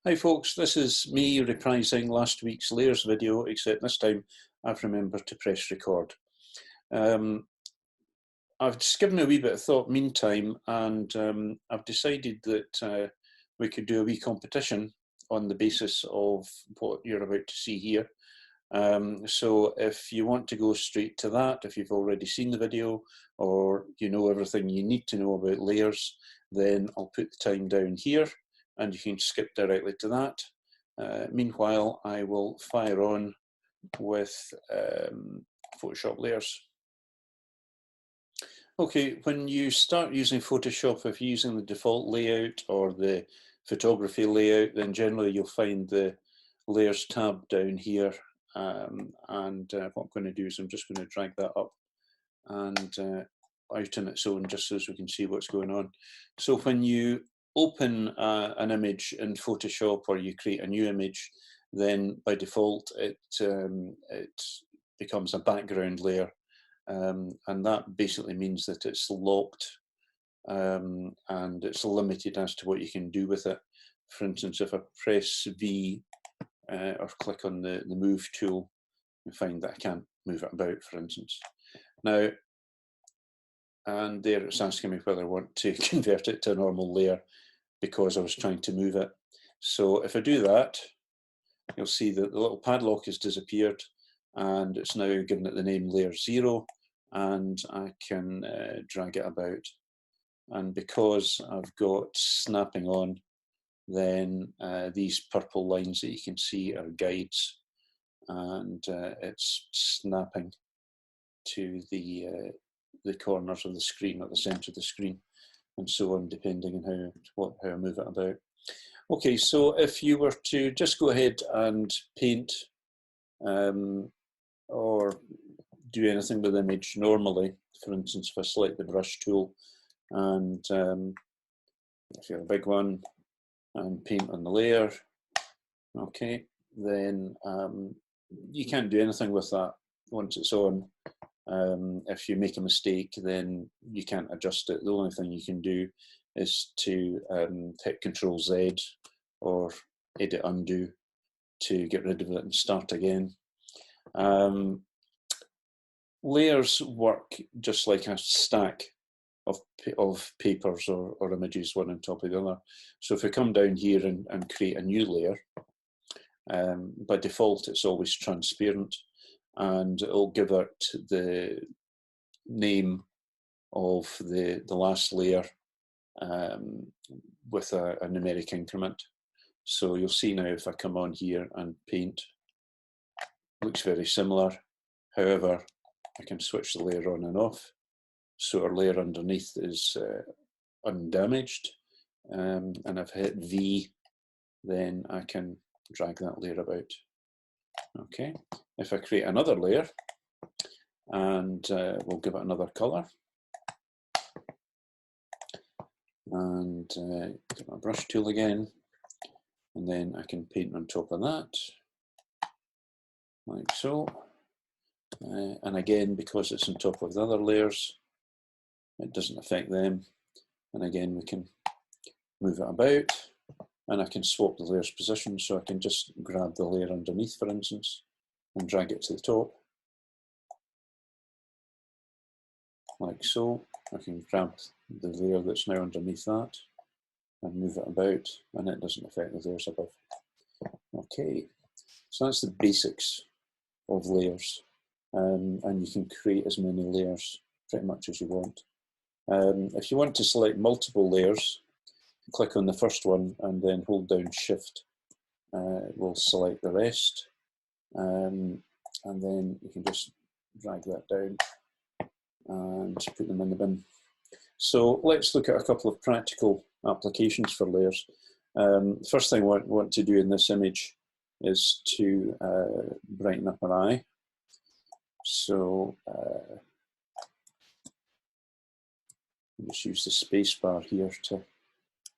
Hi folks, this is me reprising last week's layers video, except this time I've remembered to press record. I've just given a wee bit of thought meantime, and I've decided that we could do a wee competition on the basis of what you're about to see here. So if you want to go straight to that, if you've already seen the video or you know everything you need to know about layers, then I'll put the time down here and you can skip directly to that. Meanwhile, I will fire on with Photoshop layers. Okay, when you start using Photoshop, if you're using the default layout or the photography layout, then generally you'll find the layers tab down here. What I'm going to do is I'm just going to drag that up and out on its own, just so as we can see what's going on. So when you open an image in Photoshop or you create a new image, then by default it becomes a background layer, and that basically means that it's locked and it's limited as to what you can do with it. For instance, if I press V or click on the move tool, you find that I can't move it about, for instance. Now, and there it's asking me whether I want to convert it to a normal layer because I was trying to move it. So if I do that, you'll see that the little padlock has disappeared and it's now given it the name layer 0, and I can drag it about. And because I've got snapping on, then these purple lines that you can see are guides, and it's snapping to the corners of the screen, at the center of the screen, and so on, depending on how I move it about. Okay, so if you were to just go ahead and paint or do anything with the image normally, for instance, if I select the brush tool and if you have a big one and paint on the layer, okay, then you can't do anything with that once it's on. If you make a mistake, then you can't adjust it. The only thing you can do is to hit Control Z or Edit Undo to get rid of it and start again. Layers work just like a stack of papers or images, one on top of the other. So if we come down here and create a new layer, by default it's always transparent, and it'll give it the name of the last layer with a numeric increment. So you'll see now if I come on here and paint, it looks very similar. However, I can switch the layer on and off, so our layer underneath is undamaged. And if I hit V, then I can drag that layer about. Okay, if I create another layer and we'll give it another color, and get my brush tool again, and then I can paint on top of that, like so. And again, because it's on top of the other layers, it doesn't affect them. And again, we can move it about, and I can swap the layer's position, so I can just grab the layer underneath, for instance, and drag it to the top, like so. I can grab the layer that's now underneath that and move it about, and it doesn't affect the layers above. Okay, so that's the basics of layers, and you can create as many layers pretty much as you want. If you want to select multiple layers, click on the first one and then hold down Shift. We'll select the rest, and then you can just drag that down and put them in the bin. So let's look at a couple of practical applications for layers. The first thing I want to do in this image is to brighten up our eye. So just use the space bar here to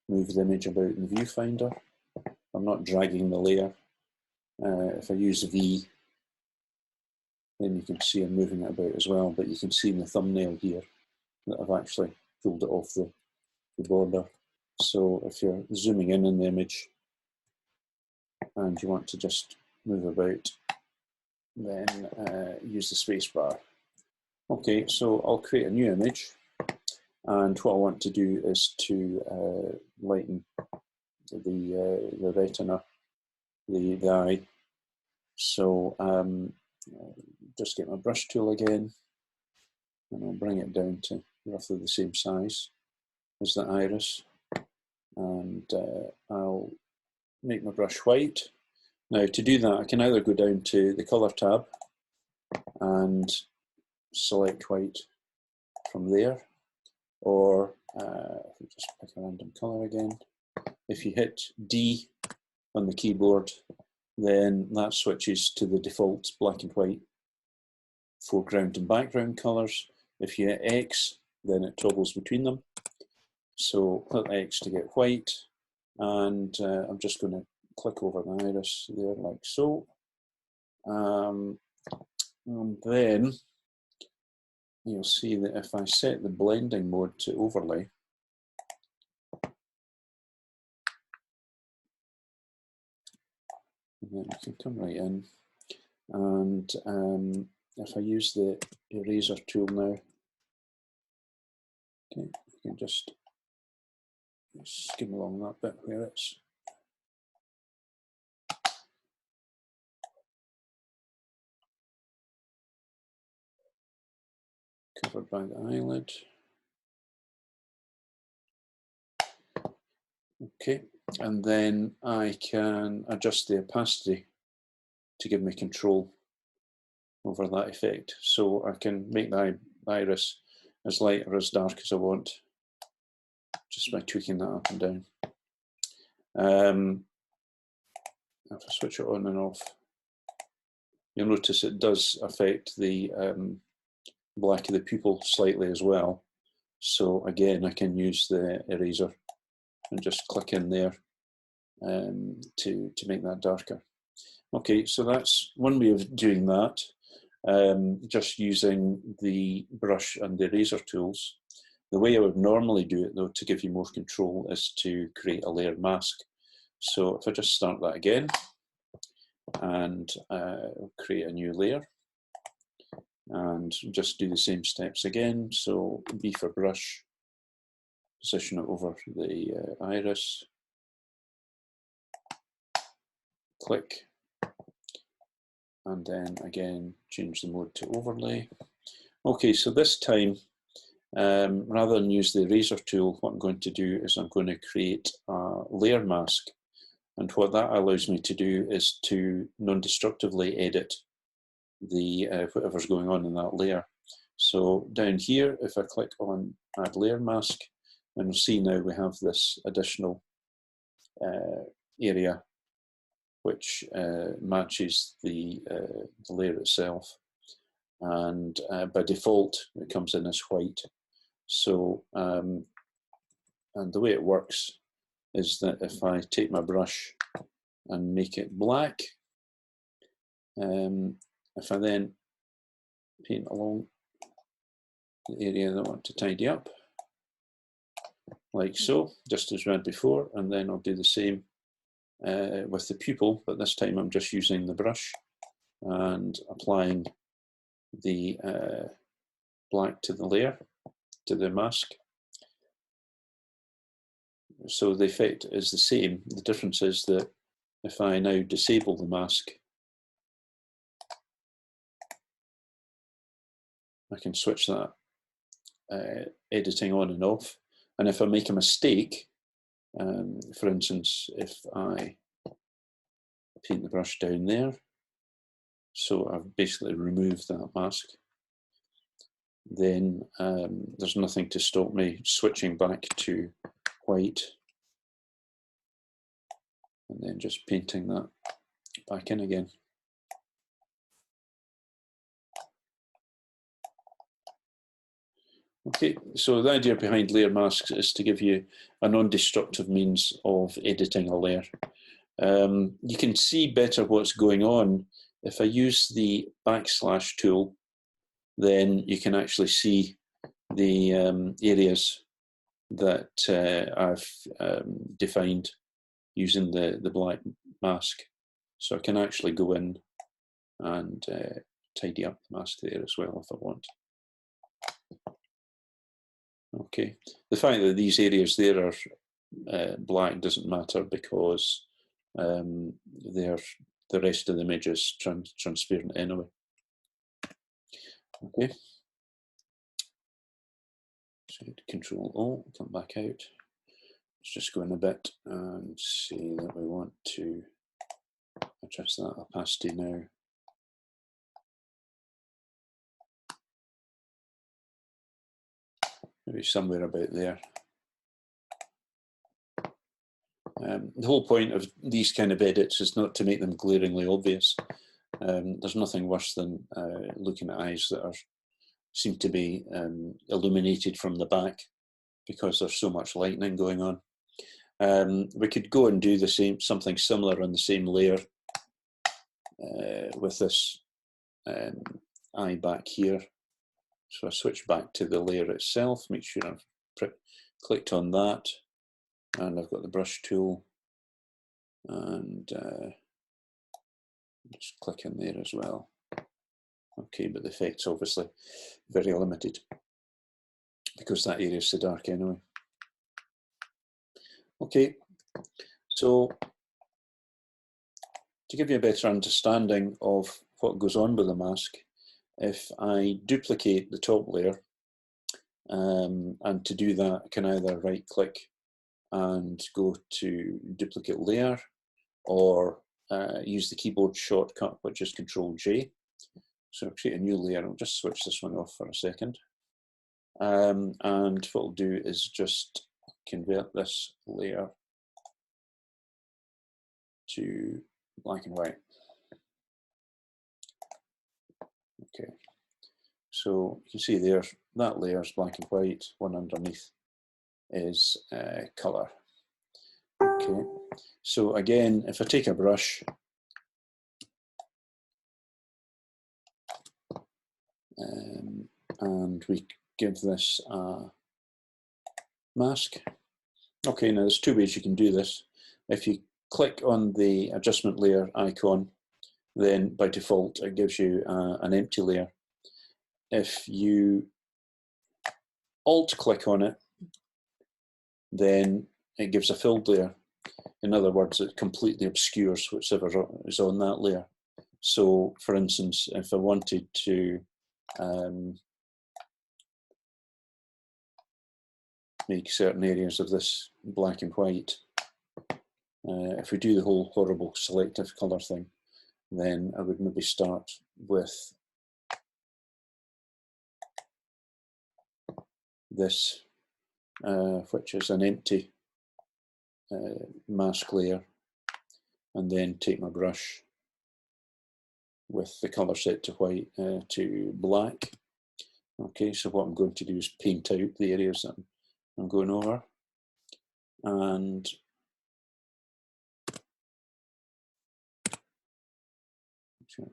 move the image about in the viewfinder. I'm not dragging the layer. If I use V, then you can see I'm moving it about as well, but you can see in the thumbnail here that I've actually pulled it off the border. So if you're zooming in the image, and you want to just move about, then use the space bar. Okay, so I'll create a new image, and what I want to do is to lighten the retina, the eye. So just get my brush tool again, and I'll bring it down to roughly the same size as the iris, and I'll make my brush white. Now to do that, I can either go down to the colour tab and select white from there, or if we just pick a random colour again, if you hit D on the keyboard, then that switches to the default black and white foreground and background colours. If you hit X, then it toggles between them. So click X to get white, and I'm just going to click over the iris there like so. And then you'll see that if I set the blending mode to overlay, and then I can come right in, and if I use the eraser tool now, okay, you can just skim along that bit where it's covered by the eyelid. Okay, and then I can adjust the opacity to give me control over that effect. So I can make the iris as light or as dark as I want, just by tweaking that up and down. If I switch it on and off, you'll notice it does affect the black of the pupil slightly as well. So again, I can use the eraser and just click in there to make that darker. Okay, so that's one way of doing that, just using the brush and the eraser tools. The way I would normally do it, though, to give you more control, is to create a layer mask. So if I just start that again and create a new layer, and just do the same steps again. So B for brush, position it over the iris, click, and then again change the mode to overlay. Okay, so this time, rather than use the eraser tool, what I'm going to do is I'm going to create a layer mask. And what that allows me to do is to non-destructively edit the whatever's going on in that layer. So down here, if I click on Add Layer Mask, and we'll see now we have this additional area which matches the layer itself. And by default, it comes in as white. So, and the way it works is that if I take my brush and make it black, if I then paint along the area that I want to tidy up, like so, just as we had before, and then I'll do the same with the pupil, but this time I'm just using the brush and applying the black to the layer, to the mask. So the effect is the same. The difference is that if I now disable the mask, I can switch that editing on and off. And if I make a mistake, for instance, if I paint the brush down there, so I've basically removed that mask, then there's nothing to stop me switching back to white and then just painting that back in again. Okay, so the idea behind layer masks is to give you a non-destructive means of editing a layer. You can see better what's going on. If I use the backslash tool, then you can actually see the areas that I've defined using the black mask. So I can actually go in and tidy up the mask there as well if I want. Okay, the fact that these areas there are black doesn't matter because the rest of the image is transparent anyway. Okay, so Control O, come back out. Let's just go in a bit and say that we want to adjust that opacity now. Maybe somewhere about there. The whole point of these kind of edits is not to make them glaringly obvious. There's nothing worse than looking at eyes that seem to be illuminated from the back because there's so much lightning going on. We could go and do the same, something similar on the same layer with this eye back here. So I switch back to the layer itself, make sure I've clicked on that, and I've got the brush tool, and just click in there as well. Okay, but the effect's obviously very limited because that area is so dark anyway. Okay, so to give you a better understanding of what goes on with the mask, if I duplicate the top layer, and to do that I can either right click and go to duplicate layer, or use the keyboard shortcut which is Control J. So I'll create a new layer. I'll just switch this one off for a second. And what I'll do is just convert this layer to black and white. Okay, so you can see there, that layer is black and white, one underneath is colour. Okay, so again, if I take a brush, and we give this a mask. Okay, now there's two ways you can do this. If you click on the adjustment layer icon, then by default it gives you an empty layer. If you alt click on it, then it gives a filled layer. In other words, it completely obscures whatever is on that layer. So for instance, if I wanted to make certain areas of this black and white, if we do the whole horrible selective colour thing, then I would maybe start with this, which is an empty mask layer, and then take my brush with the colour set to white to black. Okay, so what I'm going to do is paint out the areas that I'm going over, and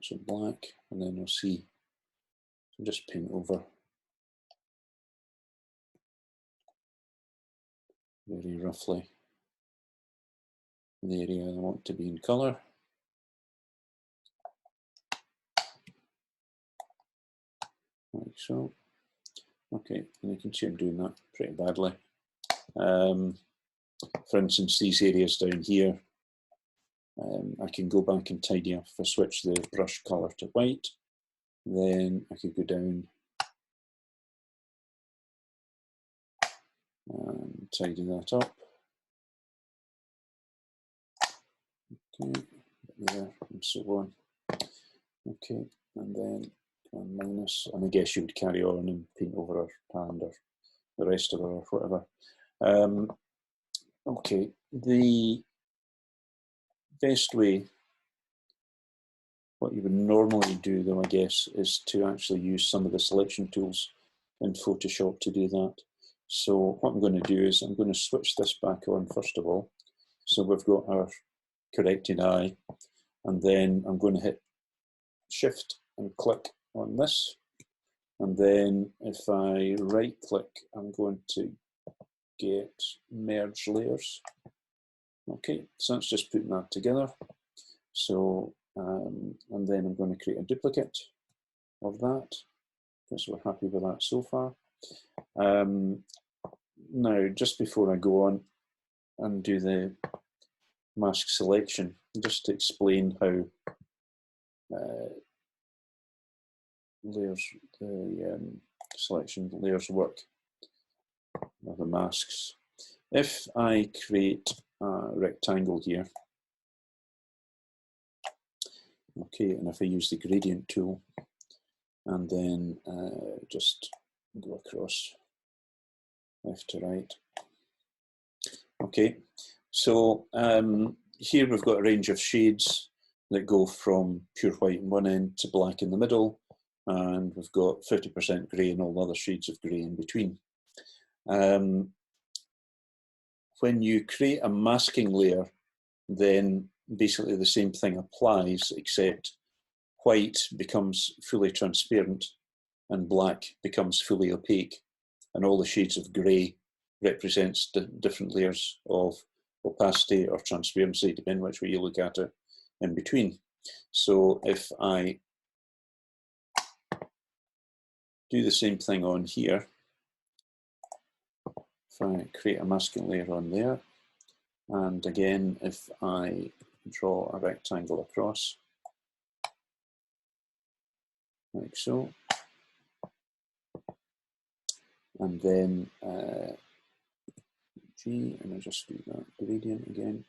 so black, and then you'll see, so just paint over very roughly the area I want to be in colour. Like so. Okay, and you can see I'm doing that pretty badly. For instance, these areas down here, I can go back and tidy up. If I switch the brush colour to white, then I could go down and tidy that up. Okay, there, and so on. Okay, and then minus, and I guess you would carry on and paint over her hand or the rest of her or whatever. Okay, the best way, what you would normally do though, I guess, is to actually use some of the selection tools in Photoshop to do that. So what I'm going to do is I'm going to switch this back on first of all. So we've got our corrected eye, and then I'm going to hit Shift and click on this. And then if I right click, I'm going to get merge layers. Okay, so that's just putting that together. So, and then I'm going to create a duplicate of that, because we're happy with that so far. Now, just before I go on and do the mask selection, just to explain how layers, the selection layers work of the masks. If I create a rectangle here, okay, and if I use the gradient tool and then just go across left to right. Okay, so here we've got a range of shades that go from pure white in one end to black in the middle, and we've got 50% grey and all the other shades of grey in between. When you create a masking layer, then basically the same thing applies, except white becomes fully transparent and black becomes fully opaque, and all the shades of grey represents different layers of opacity or transparency, depending which way you look at it, in between. So if I do the same thing on here, if I create a masking layer on there, and again, if I draw a rectangle across, like so, and then G, and I'll just do that gradient again.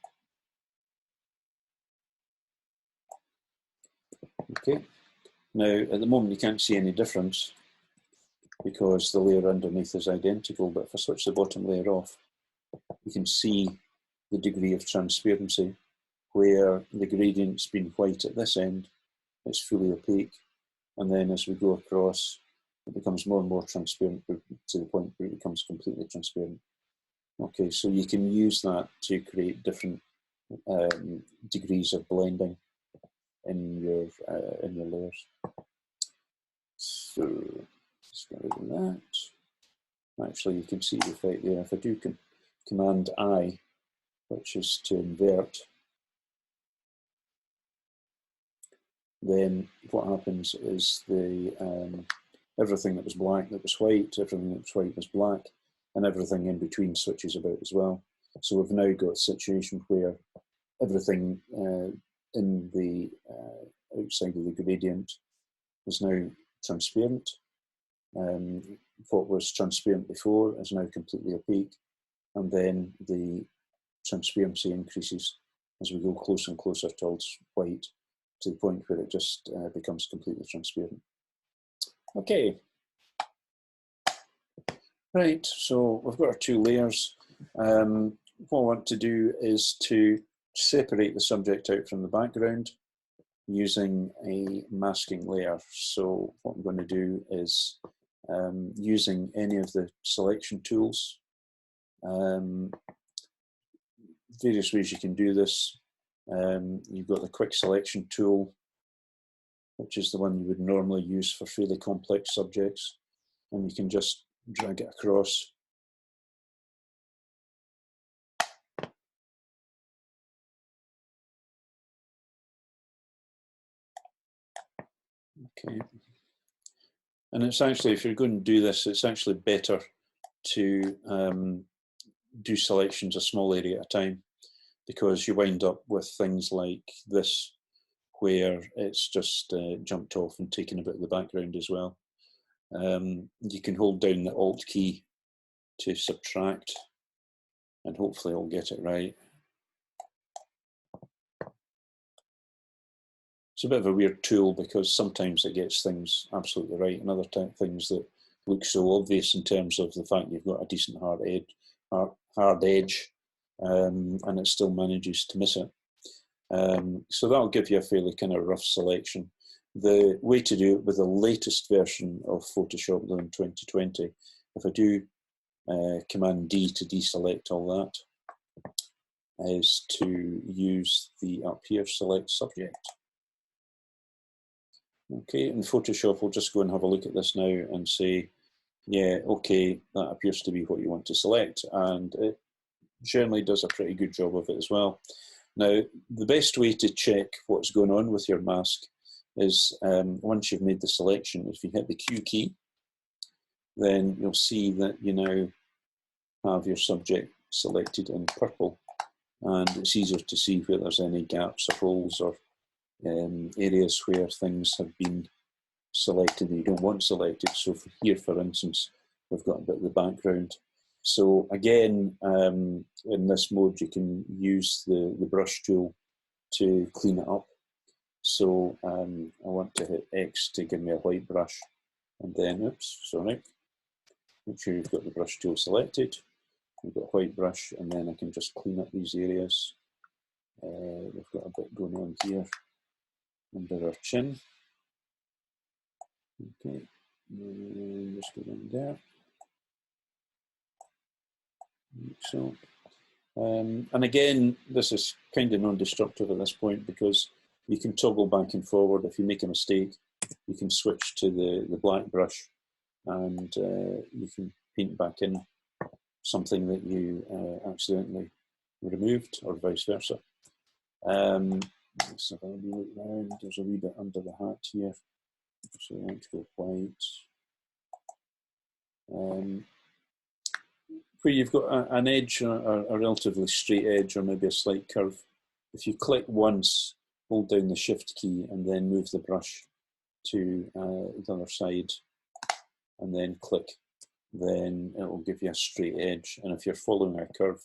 Okay, now at the moment you can't see any difference because the layer underneath is identical, but if I switch the bottom layer off, you can see the degree of transparency where the gradient's been white at this end, it's fully opaque, and then as we go across, it becomes more and more transparent to the point where it becomes completely transparent. Okay, so you can use that to create different degrees of blending in your layers. So let's get rid of that. Actually, you can see the effect there. If I do Command I, which is to invert, then what happens is the everything that was black that was white, everything that was white was black, and everything in between switches about as well. So we've now got a situation where everything in the outside of the gradient is now transparent. What was transparent before is now completely opaque, and then the transparency increases as we go closer and closer towards white, to the point where it just becomes completely transparent. Okay. Right, so we've got our two layers. What I want to do is to separate the subject out from the background using a masking layer. So what I'm going to do is using any of the selection tools. Various ways you can do this. You've got the quick selection tool, which is the one you would normally use for fairly complex subjects, and you can just drag it across. Okay. And it's actually, if you're going to do this, it's actually better to do selections a small area at a time, because you wind up with things like this, where it's just jumped off and taken a bit of the background as well. You can hold down the Alt key to subtract, and hopefully I'll get it right. It's a bit of a weird tool because sometimes it gets things absolutely right, and other things that look so obvious in terms of the fact you've got a decent hard edge, and it still manages to miss it. So that'll give you a fairly kind of rough selection. The way to do it with the latest version of Photoshop though in 2020, if I do Command D to deselect all that, is to use the up here select subject. Okay, in Photoshop, we'll just go and have a look at this now and say, yeah, okay, that appears to be what you want to select, and it generally does a pretty good job of it as well. Now, the best way to check what's going on with your mask is once you've made the selection, if you hit the Q key, then you'll see that you now have your subject selected in purple, and it's easier to see where there's any gaps or holes or areas where things have been selected that you don't want selected. So for here, for instance, we've got a bit of the background. So again, in this mode, you can use the brush tool to clean it up. So I want to hit X to give me a white brush, and then, oops, sorry, make sure you've got the brush tool selected. We've got a white brush, and then I can just clean up these areas. We've got a bit going on here under our chin. Okay, just go down there. Like so. And again, this is kind of non-destructive at this point because you can toggle back and forward. If you make a mistake, you can switch to the black brush, and you can paint back in something that you accidentally removed, or vice versa. Let's have a wee look round. There's a wee bit under the hat here, so I want to go white. Where you've got an edge, a relatively straight edge, or maybe a slight curve, if you click once, hold down the Shift key, and then move the brush to the other side, and then click, then it will give you a straight edge. And if you're following a curve,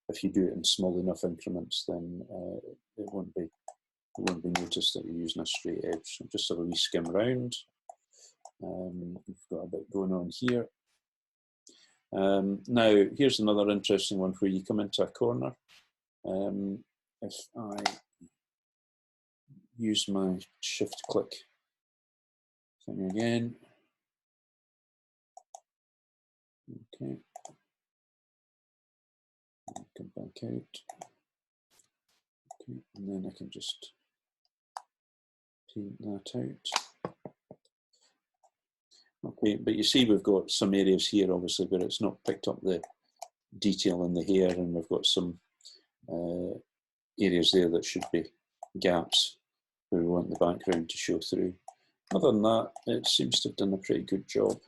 if you do it in small enough increments, then it won't be noticed that you're using a straight edge. So just have a wee skim around. We've got a bit going on here. Now, here's another interesting one where you come into a corner. If I use my Shift click thing again, okay, come back out, okay, and then I can just paint that out. Okay, but you see we've got some areas here, obviously, where it's not picked up the detail in the hair, and we've got some areas there that should be gaps where we want the background to show through. Other than that, it seems to have done a pretty good job.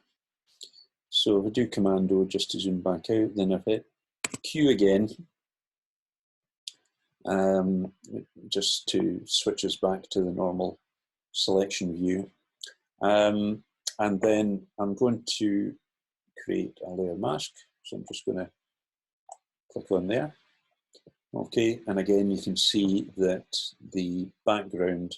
So if I do Command O just to zoom back out, then I've hit Q again, just to switch us back to the normal selection view. And then I'm going to create a layer mask. So I'm just going to click on there. Okay, and again, you can see that the background,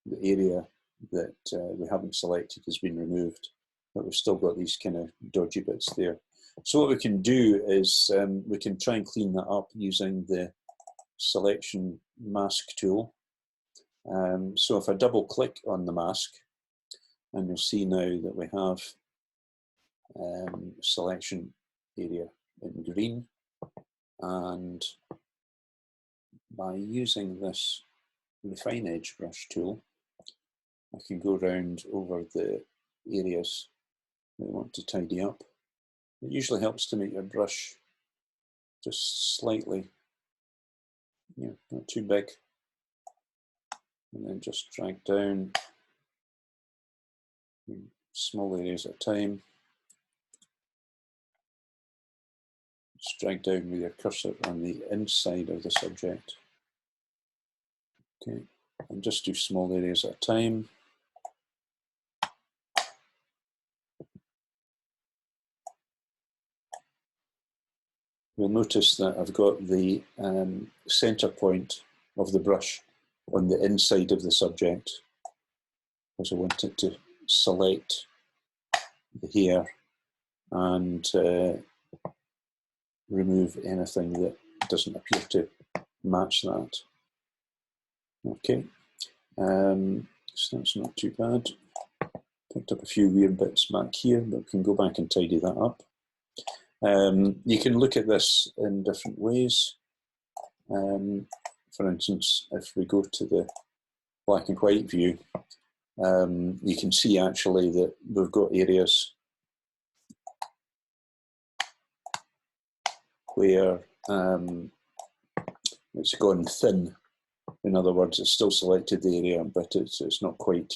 the area that we haven't selected, has been removed, but we've still got these kind of dodgy bits there. So what we can do is we can try and clean that up using the selection mask tool. So if I double click on the mask, and you'll see now that we have selection area in green, and by using this refine edge brush tool, I can go around over the areas that I want to tidy up. It usually helps to make your brush just slightly, not too big, and then just drag down small areas at a time. Just drag down with your cursor on the inside of the subject. Okay, and just do small areas at a time. You'll notice that I've got the center point of the brush on the inside of the subject, because I wanted to select the hair and remove anything that doesn't appear to match that. Okay, so that's not too bad. Picked up a few weird bits back here, but we can go back and tidy that up. You can look at this in different ways. For instance, if we go to the black and white view, you can see actually that we've got areas where it's gone thin. In other words, it's still selected the area, but it's not quite,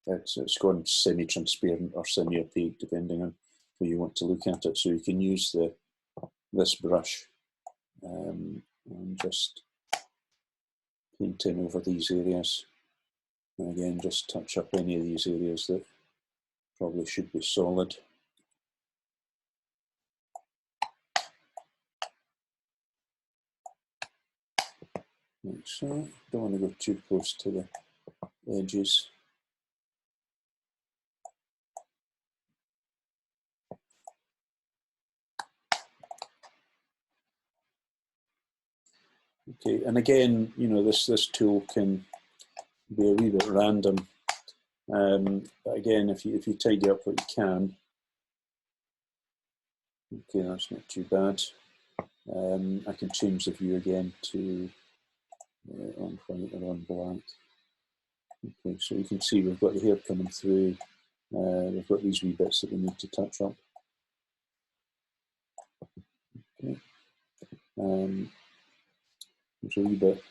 it's gone semi-transparent or semi-opaque, depending on who you want to look at it. So you can use this brush and just paint in over these areas. And again, just touch up any of these areas that probably should be solid. Like so. Don't want to go too close to the edges. Okay, and again, you know, this tool can be a wee bit random. But again, if you tidy up what you can, okay, that's not too bad. I can change the view again to on white or on black. Okay, so you can see we've got the hair coming through. We've got these wee bits that we need to touch up. Okay. There's a wee bit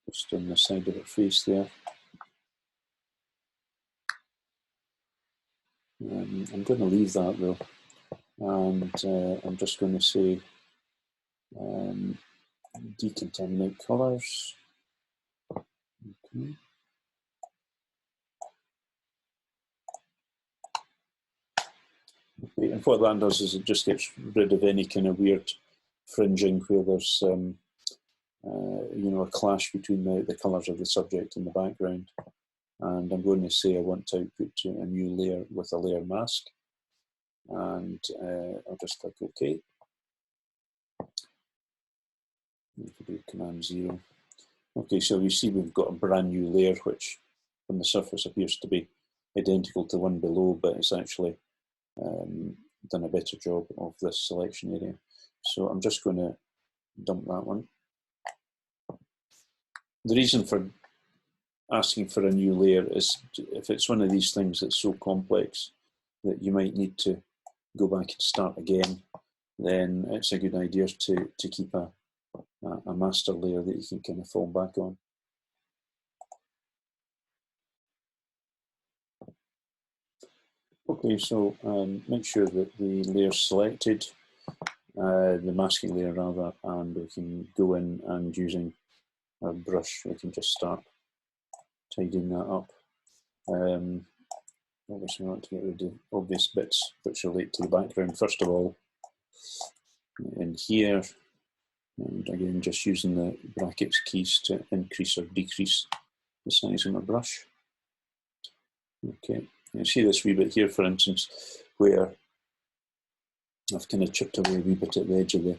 just on the side of her face there. I'm going to leave that though, and I'm just going to say decontaminate colours. Okay. Okay. And what that does is it just gets rid of any kind of weird fringing where there's you know, a clash between the colours of the subject and the background. And I'm going to say I want to output to a new layer with a layer mask, and I'll just click OK. If we do Command 0. Okay, so you see we've got a brand new layer which on the surface appears to be identical to the one below, but it's actually done a better job of this selection area. So I'm just going to dump that one. The reason for asking for a new layer is if it's one of these things that's so complex that you might need to go back and start again, then it's a good idea to keep a master layer that you can kind of fall back on. Okay, so make sure that the layer's selected, the masking layer rather, and we can go in and using our brush, we can just start tidying that up. Obviously we want to get rid of obvious bits which relate to the background first of all. In here, and again just using the brackets keys to increase or decrease the size of my brush. Okay, you see this wee bit here, for instance, where I've kind of chipped away a wee bit at the edge of the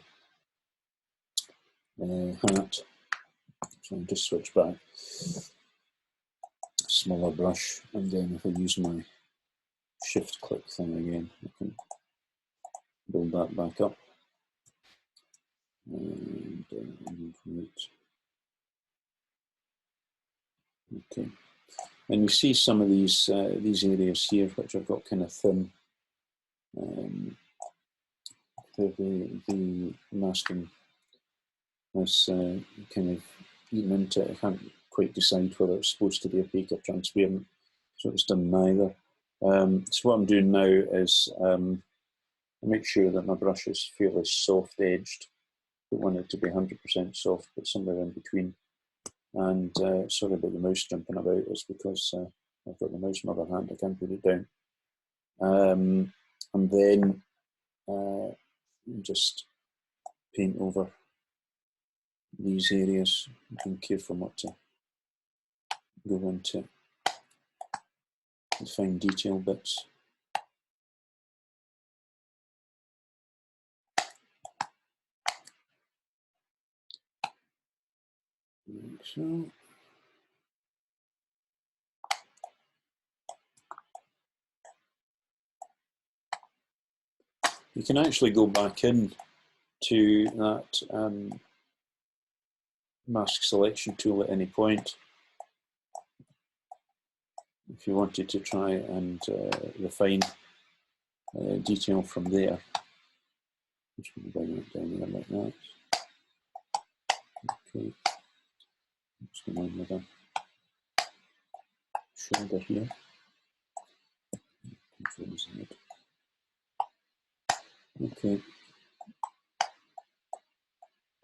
hat. So I'll just switch back, smaller brush, and then if I use my shift click thing again, I can build that back up. And right. Okay, and you see some of these areas here which I've got kind of thin. The masking has kind of eaten into it. I can't quite decide whether it's supposed to be opaque or transparent, so it's done neither. So what I'm doing now is make sure that my brush is fairly soft edged. I don't want it to be 100% soft, but somewhere in between. And sorry about the mouse jumping about, it's because I've got the mouse in my other hand, I can't put it down. And then just paint over these areas, being careful not to go into the fine detail bits. Like so. You can actually go back in to that mask selection tool at any point if you wanted to try and refine detail from there. Just going to bring it down there like that. Okay. Just going on with a shoulder here. Control Z. Okay.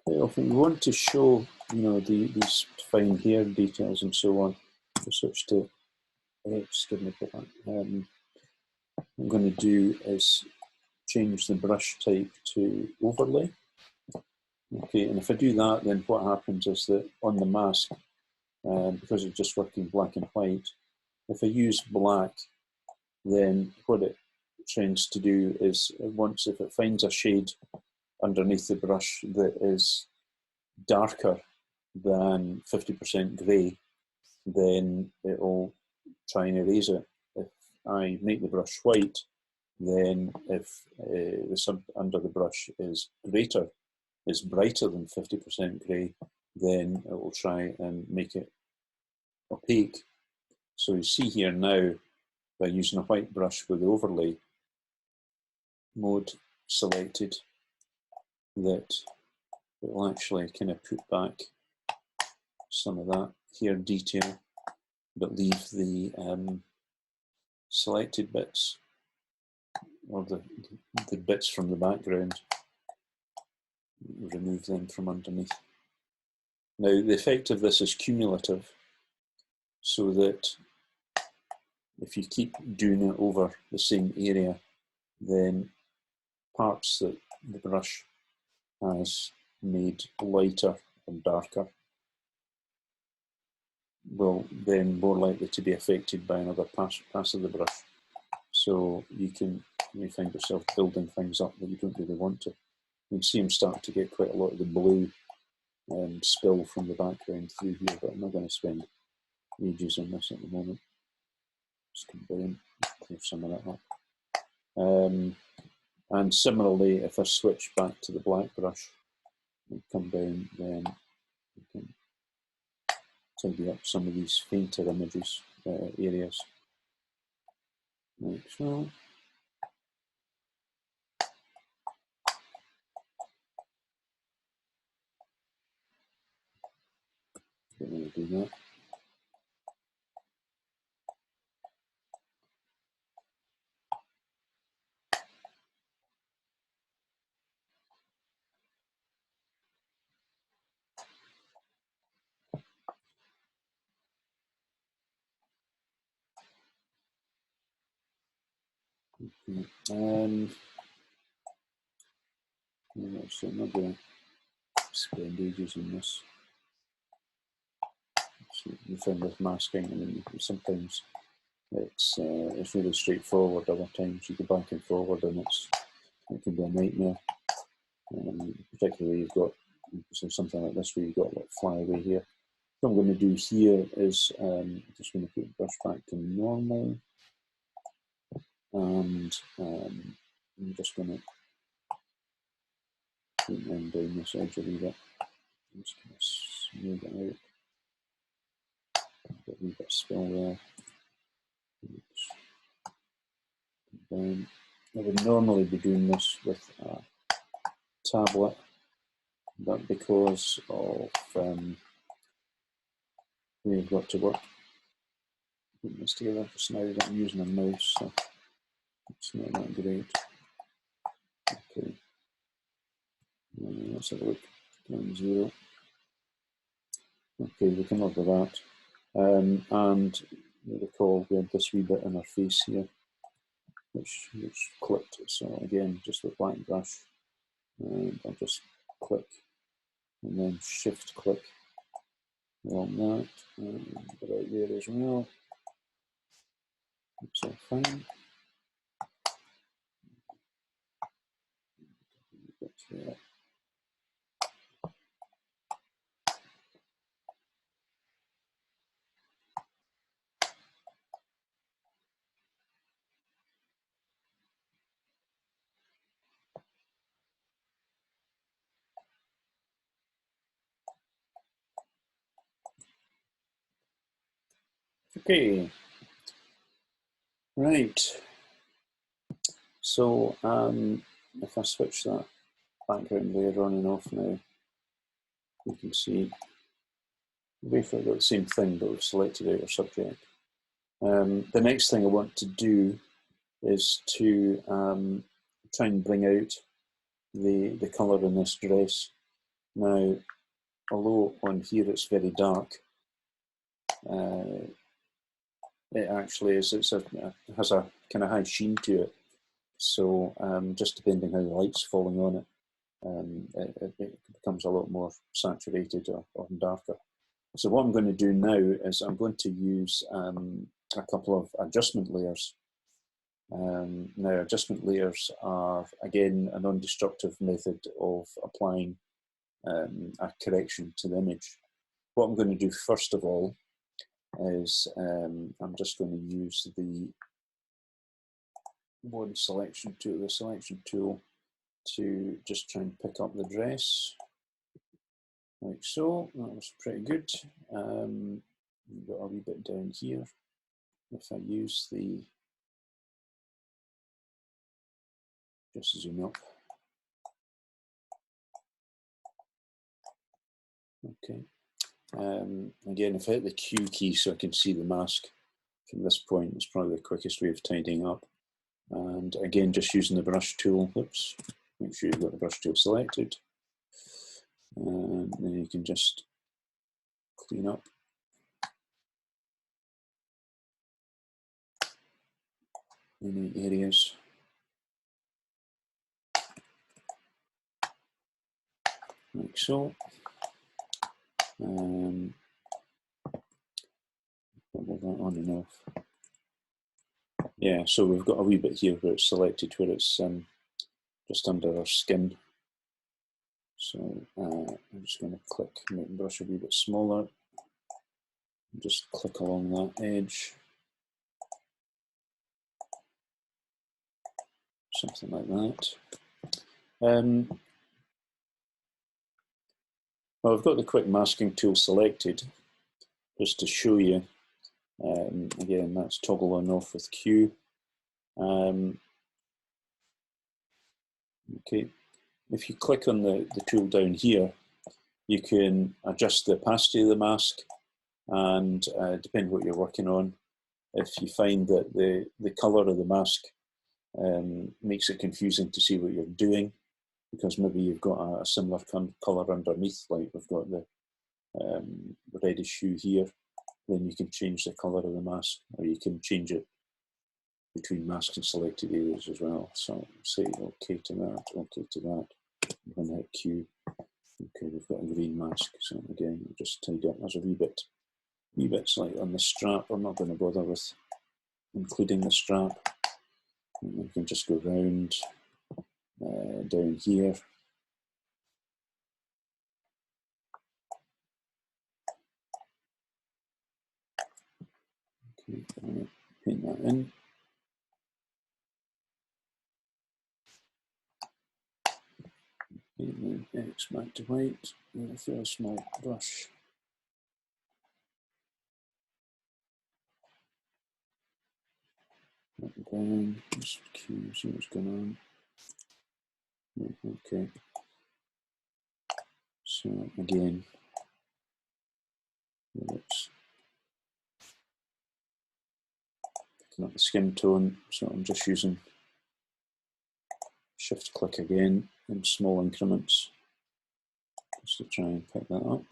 Quite often we want to show, you know, these fine hair details and so on. We'll switch to X. Give me that. I'm going to do is change the brush type to overlay. Okay, and if I do that, then what happens is that on the mask, because it's just working black and white, if I use black, then what it tends to do is once if it finds a shade underneath the brush that is darker than 50% grey, then it will try and erase it. If I make the brush white, then if the sub under the brush is brighter than 50% grey, then it will try and make it opaque. So you see here now, by using a white brush with the overlay mode selected, that it will actually kind of put back some of that hair detail, but leave the selected bits, or the bits from the background, remove them from underneath. Now the effect of this is cumulative, so that if you keep doing it over the same area, then parts that the brush has made lighter or darker will then more likely to be affected by another pass of the brush. So you may find yourself building things up that you don't really want to. You can see I'm starting to get quite a lot of the blue spill from the background through here, but I'm not going to spend ages on this at the moment. Just combine, clear some of that up. And similarly, if I switch back to the black brush and come down, then you can tidy up some of these fainter images, areas. Like so. Don't want to do that. So I'm not going to spend ages on this. So you find with masking, I mean, sometimes it's really straightforward. Other times you go back and forward, and it can be a nightmare. Particularly you've got something like this where you've got like flyaway here. What I'm going to do here is just going to put the brush back to normal, and I'm just going to put them down this edge a wee bit. I'm just going to smooth it out. Get a wee bit of spill there. I would normally be doing this with a tablet, but because of we've got to work putting this together just now, I'm using a mouse, so it's not that great. Okay, let's have a look. 0. Okay, we can look at that. And you recall we had this wee bit in our face here, which clipped. So again, just with black brush, and I'll just click and then shift click along that, and right there as well. Looks all fine. Okay, right. So if I switch that background layer on and off now. You can see we've got the same thing, but we've selected outer subject. The next thing I want to do is to try and bring out the colour in this dress. Now, although on here it's very dark, it actually is, it has a kind of high sheen to it. So just depending how the light's falling on it, it becomes a lot more saturated or darker. So what I'm going to do now is I'm going to use a couple of adjustment layers. Now, adjustment layers are, again, a non-destructive method of applying a correction to the image. What I'm going to do first of all is I'm just going to use the selection tool to just try and pick up the dress, like so. That was pretty good. We've got a wee bit down here. If I use the, just zoom up. Okay. Again, if I hit the Q key so I can see the mask from this point, it's probably the quickest way of tidying up. And again, just using the brush tool, oops, make sure you've got the brush tool selected. And then you can just clean up any areas. Like so. Double that on and off. Yeah, so we've got a wee bit here where it's selected, where it's just under our skin. So I'm just going to click, make the brush a wee bit smaller. Just click along that edge. Something like that. Well, I've got the quick masking tool selected, just to show you. Again, that's toggle on off with Q. Okay, if you click on the tool down here, you can adjust the opacity of the mask, and depending what you're working on, if you find that the colour of the mask makes it confusing to see what you're doing, because maybe you've got a similar colour underneath, like we've got the reddish hue here, then you can change the colour of the mask, or you can change it between masks and selected areas as well. So say OK to that, OK to that. I'm going to hit Q. Okay, we've got a green mask. So again, I'll just tidy up. There's a wee bit slight on the strap. I'm not going to bother with including the strap. And we can just go round down here. Okay, I'm going to paint that in. And then X back to white with a fairly small brush. Up and down, just Q, see what's going on. Okay. So again, it's picking up the skin tone, so I'm just using shift click again in small increments just to try and pick that up.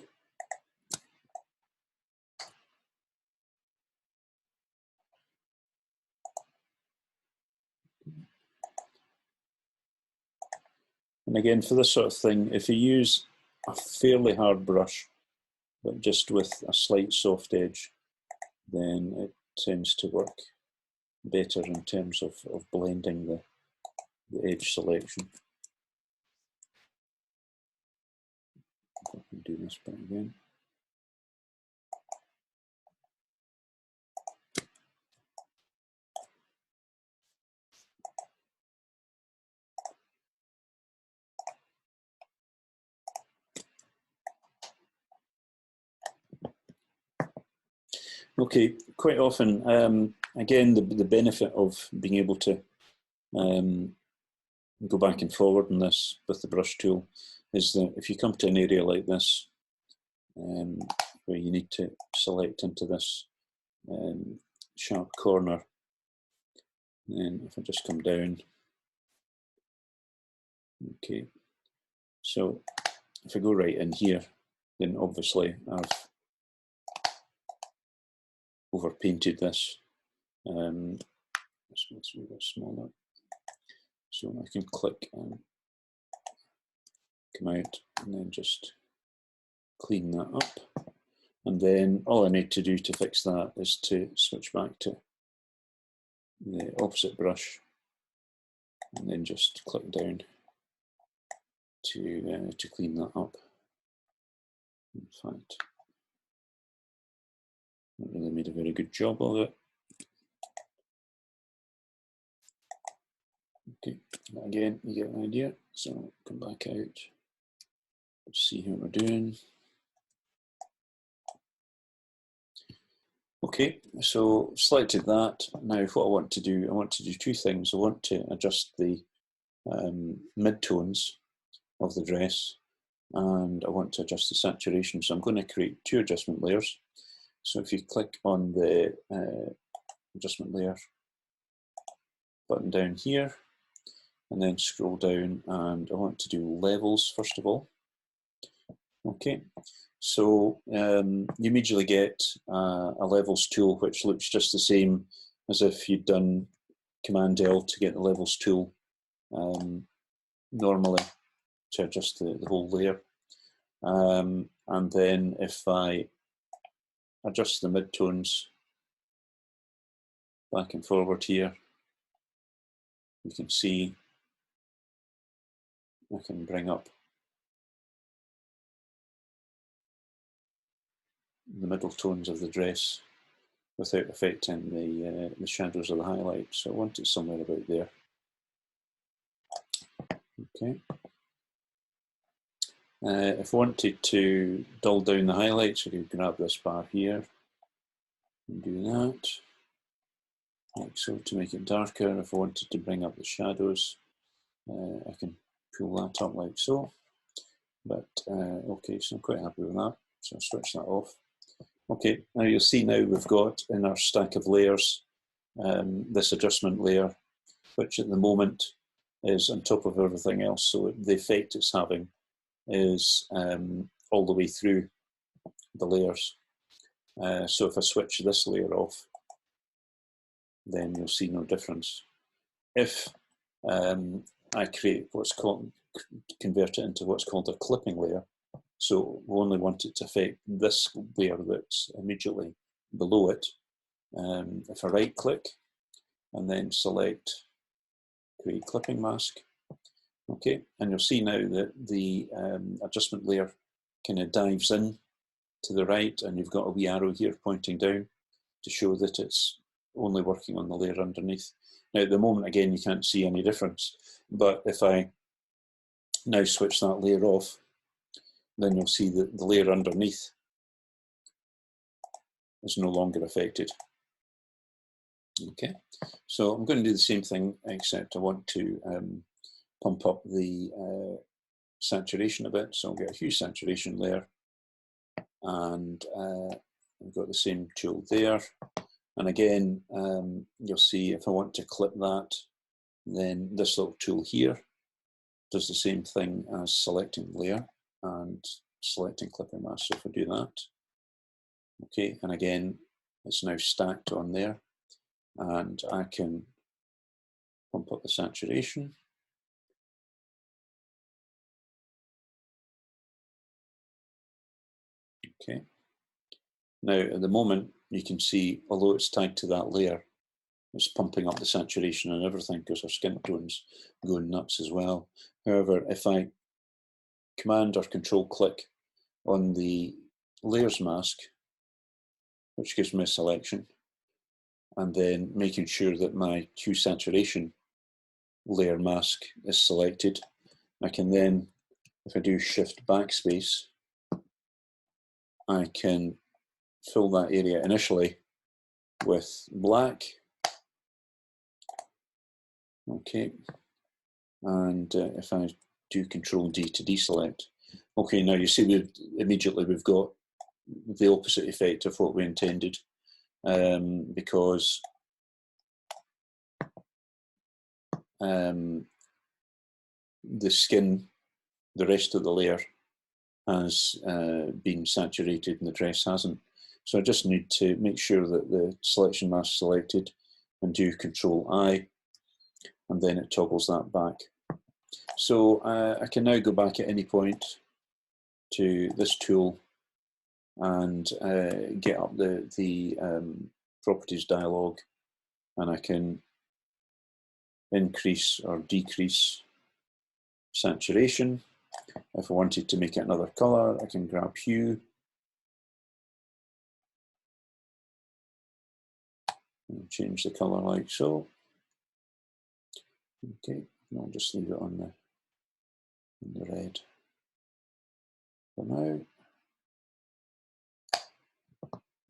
And again, for this sort of thing, if you use a fairly hard brush, but just with a slight soft edge, then it tends to work better in terms of blending the edge selection. I can do this bit again. Okay, quite often, again, the benefit of being able to go back and forward in this with the brush tool is that if you come to an area like this, where you need to select into this sharp corner, then if I just come down, okay, so if I go right in here, then obviously I've overpainted this. Let's move it smaller. So I can click and come out and then just clean that up. And then all I need to do to fix that is to switch back to the opposite brush and then just click down to clean that up. In fact, not really made a very good job of it. Okay, again, you get an idea. So come back out, let's see how we're doing. Okay, so selected that. Now what I want to do two things. I want to adjust the midtones of the dress, and I want to adjust the saturation. So I'm going to create two adjustment layers. So if you click on the adjustment layer button down here, and then scroll down, and I want to do levels first of all. Okay, so you immediately get a levels tool which looks just the same as if you'd done Command L to get the levels tool normally to adjust the whole layer. And then if I adjust the midtones back and forward here, you can see I can bring up the middle tones of the dress without affecting the shadows of the highlight. So I want it somewhere about there. Okay. If I wanted to dull down the highlights, I could grab this bar here and do that, like so, to make it darker. If I wanted to bring up the shadows, I can pull that up like so. But okay, so I'm quite happy with that. So I'll switch that off. Okay, now you'll see now we've got in our stack of layers this adjustment layer, which at the moment is on top of everything else. So the effect it's having is all the way through the layers. So if I switch this layer off, then you'll see no difference. If I create what's called, convert it into what's called a clipping layer, so we only want it to affect this layer that's immediately below it. If I right click and then select create clipping mask, okay, and you'll see now that the adjustment layer kind of dives in to the right, and you've got a wee arrow here pointing down to show that it's only working on the layer underneath. Now at the moment, again, you can't see any difference, but if I now switch that layer off, then you'll see that the layer underneath is no longer affected. Okay, so I'm going to do the same thing, except I want to pump up the saturation a bit. So I'll get a hue saturation layer, and I've got the same tool there. And again, you'll see if I want to clip that, then this little tool here does the same thing as selecting layer and selecting clipping mask. So if I do that, okay, and again, it's now stacked on there, and I can pump up the saturation. Okay. Now at the moment, you can see, although it's tied to that layer, it's pumping up the saturation and everything because our skin tone's going nuts as well. However, if I Command or Control click on the layers mask, which gives me a selection, and then making sure that my hue saturation layer mask is selected, I can then, if I do Shift Backspace, I can fill that area initially with black. Okay, And if I do Control D to deselect, okay, now you see we've got the opposite effect of what we intended, because the skin, the rest of the layer, has been saturated and the dress hasn't. So I just need to make sure that the selection mask is selected and do Control I, and then it toggles that back. So I can now go back at any point to this tool and get up the properties dialog, and I can increase or decrease saturation. If I wanted to make it another color, I can grab hue and change the color like so. Okay, and I'll just leave it on the red for now.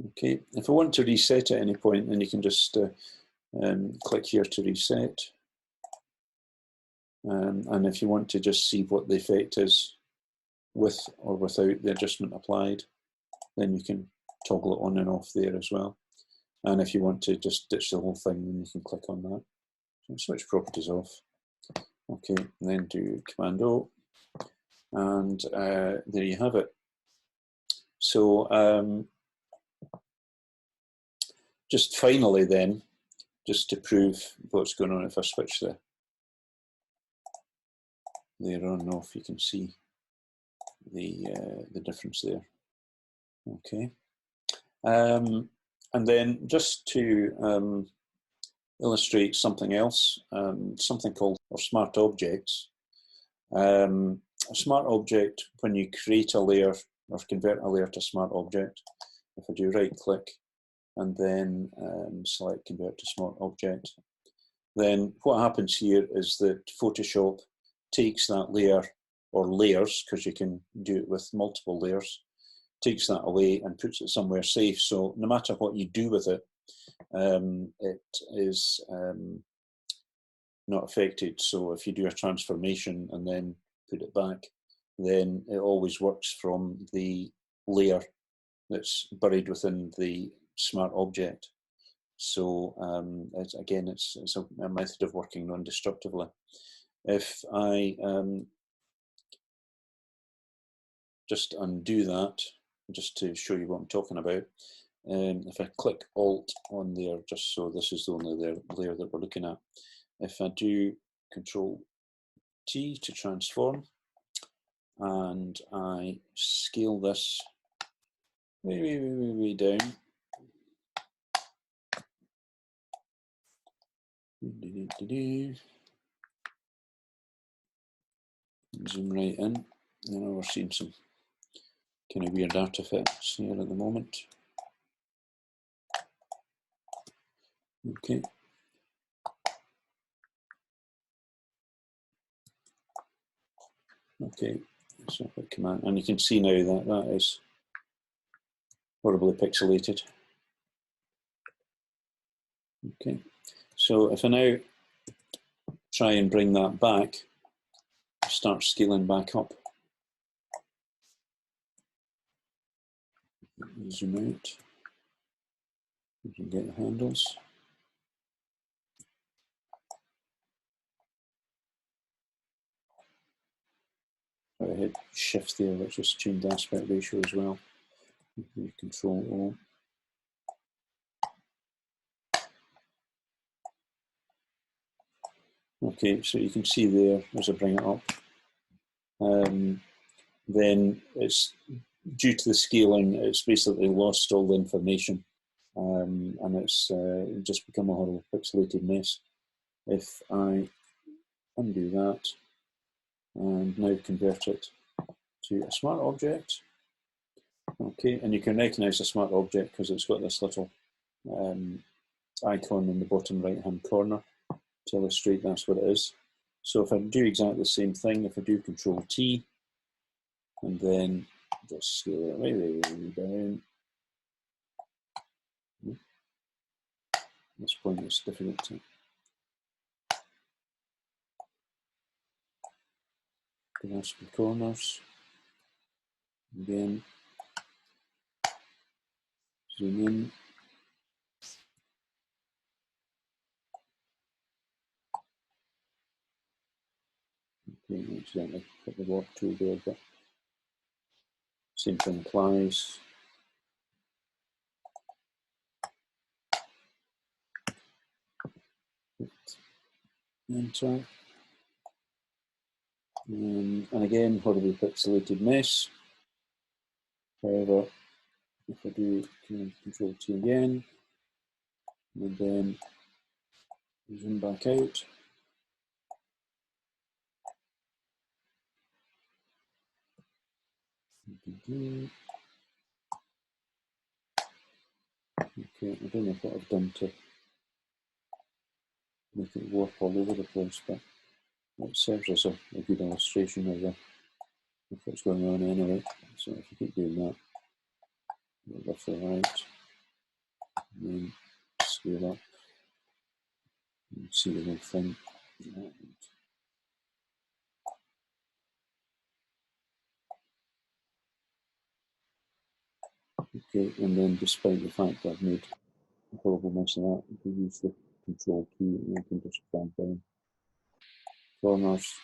Okay, if I want to reset at any point, then you can just click here to reset. And if you want to just see what the effect is with or without the adjustment applied, then you can toggle it on and off there as well. And if you want to just ditch the whole thing, then you can click on that. So switch properties off. Okay, and then do Command O, and there you have it. So just finally then, just to prove what's going on, if I switch the layer on and off, you can see the difference there. Okay, and then just to illustrate something else, something called smart objects. A smart object, when you create a layer or convert a layer to a smart object, if I do right click and then select convert to smart object, then what happens here is that Photoshop takes that layer or layers, because you can do it with multiple layers, takes that away and puts it somewhere safe. So no matter what you do with it, it is not affected. So if you do a transformation and then put it back, then it always works from the layer that's buried within the smart object. So again, it's a method of working non-destructively. If I just undo that, just to show you what I'm talking about, if I click Alt on there, just so this is the only layer that we're looking at. If I do Control T to transform, and I scale this way down, zoom right in. You know, we're seeing some kind of weird artifacts here at the moment. Okay. Okay, so I Command, and you can see now that that is horribly pixelated. Okay, so if I now try and bring that back, start scaling back up, zoom out, you can get the handles. I hit Shift there, which just tuned the aspect ratio as well. Control O. Okay, so you can see there as I bring it up. Then it's due to the scaling, it's basically lost all the information, and it's just become a horrible pixelated mess. If I undo that and now convert it to a smart object, okay, and you can recognize a smart object because it's got this little icon in the bottom right hand corner to illustrate that's what it is. So if I do exactly the same thing, if I do Control T and then just scale it way down. At this point it's difficult to grasp the corners. Again, zoom in. Okay, accidentally put the warp tool there, but same thing applies. Enter. And again, horribly pixelated mess. However, if I do Control T again, and then zoom back out, okay, I don't know what I've done to make it warp all over the place, but it serves as a good illustration of what's going on anyway. So if you keep doing that, roughly right, and then scale up and see the whole thing. Okay, and then despite the fact that I've made a horrible mess of that, you can use the Control key and you can just clamp down corners,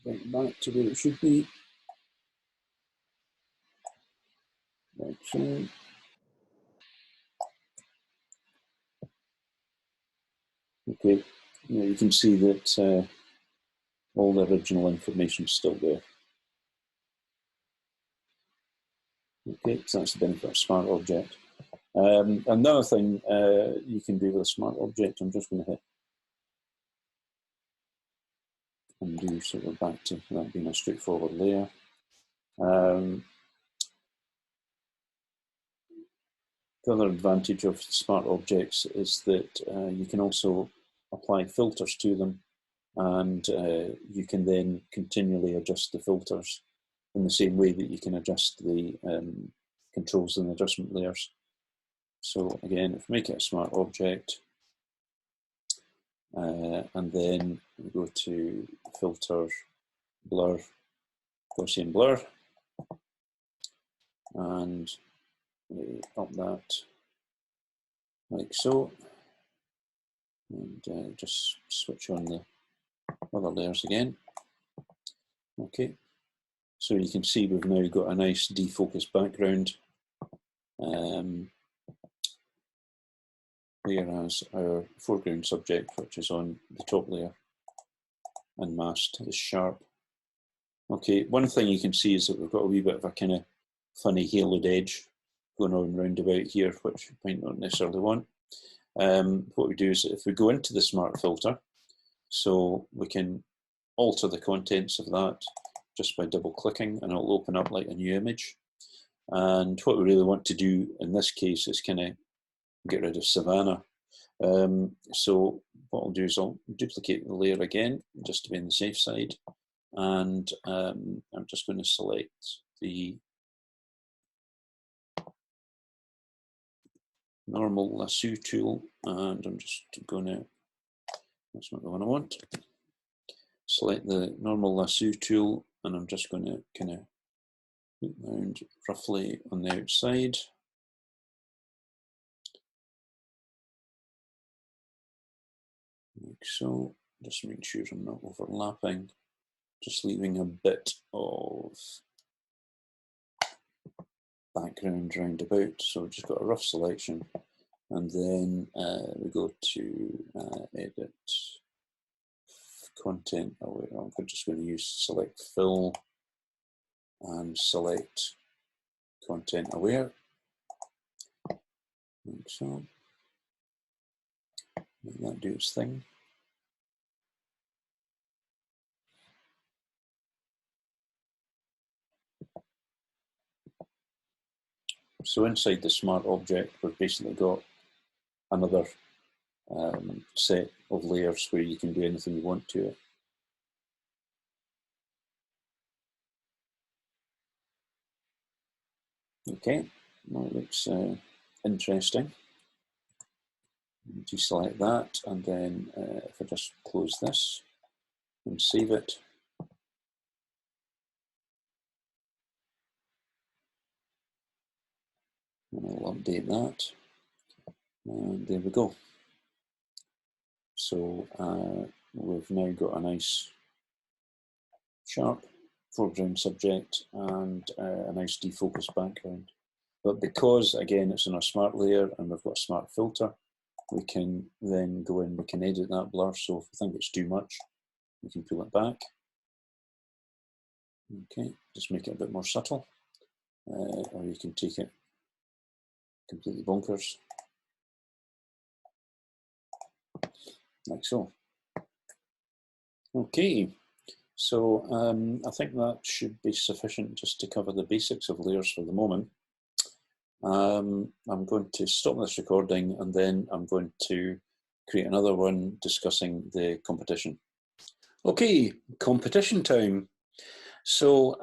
bring it back to where it should be, like so. Okay, now you can see that all the original information is still there. Okay, so that's the benefit of Smart Object. Another thing you can do with a Smart Object, I'm just going to hit undo, so we're back to that being a straightforward layer. The other advantage of Smart Objects is that you can also apply filters to them, and you can then continually adjust the filters in the same way that you can adjust the controls and adjustment layers. So again, if we make it a Smart Object, and then we go to Filter, Blur, Gaussian Blur, and we up that like so, and just switch on the other layers again. Okay, so you can see we've now got a nice defocused background, whereas our foreground subject, which is on the top layer, unmasked, is sharp. Okay, one thing you can see is that we've got a wee bit of a kind of funny haloed edge going on round about here, which you might not necessarily want. What we do is if we go into the Smart Filter, so we can alter the contents of that just by double clicking, and it'll open up like a new image. And what we really want to do in this case is kind of get rid of Savannah. So what I'll do is I'll duplicate the layer again, just to be on the safe side. And I'm just going to select the normal lasso tool, and I'm just going to, that's not the one I want. Select the normal lasso tool, and I'm just going to kind of loop around roughly on the outside. Like so, just make sure I'm not overlapping, just leaving a bit of background round about. So we've just got a rough selection, and then we go to edit content. Oh wait, I'm just going to use select fill and select content aware, like so. Let that do its thing. So inside the Smart Object, we've basically got another set of layers where you can do anything you want to it. Okay, well, it looks interesting. Deselect that, and then if I just close this and save it, I'll update that. And there we go. So we've now got a nice sharp foreground subject and a nice defocused background. But because, again, it's in our smart layer and we've got a smart filter, we can then go in, we can edit that blur. So if we think it's too much, we can pull it back. Okay, just make it a bit more subtle. Or you can take it completely bonkers, like so. Okay, so I think that should be sufficient just to cover the basics of layers for the moment. I'm going to stop this recording and then I'm going to create another one discussing the competition. Okay, competition time. So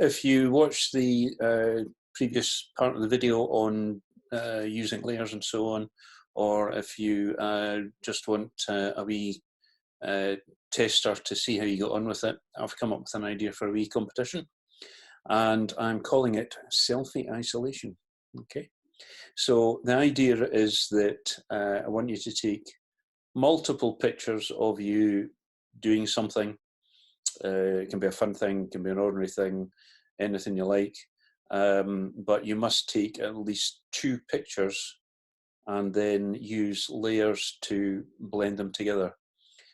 if you watch the previous part of the video on using layers and so on, or if you just want a wee tester to see how you got on with it, I've come up with an idea for a wee competition, and I'm calling it selfie isolation. Okay, so the idea is that I want you to take multiple pictures of you doing something. It can be a fun thing, it can be an ordinary thing, anything you like, but you must take at least 2 pictures and then use layers to blend them together.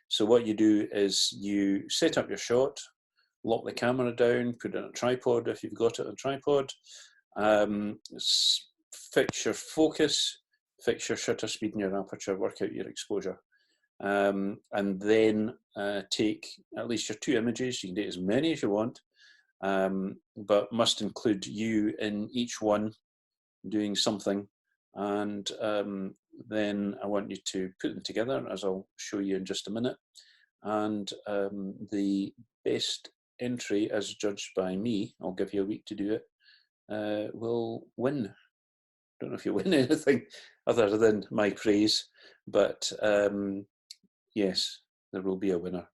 So what you do is you set up your shot, lock the camera down, put it on a tripod if you've got it on a tripod, fix your focus, fix your shutter speed and your aperture, work out your exposure. And then take at least your 2 images. You can take as many as you want, but must include you in each one doing something. And then I want you to put them together, as I'll show you in just a minute. And the best entry, as judged by me, I'll give you a week to do it, will win. Don't know if you win anything other than my praise, but yes, there will be a winner.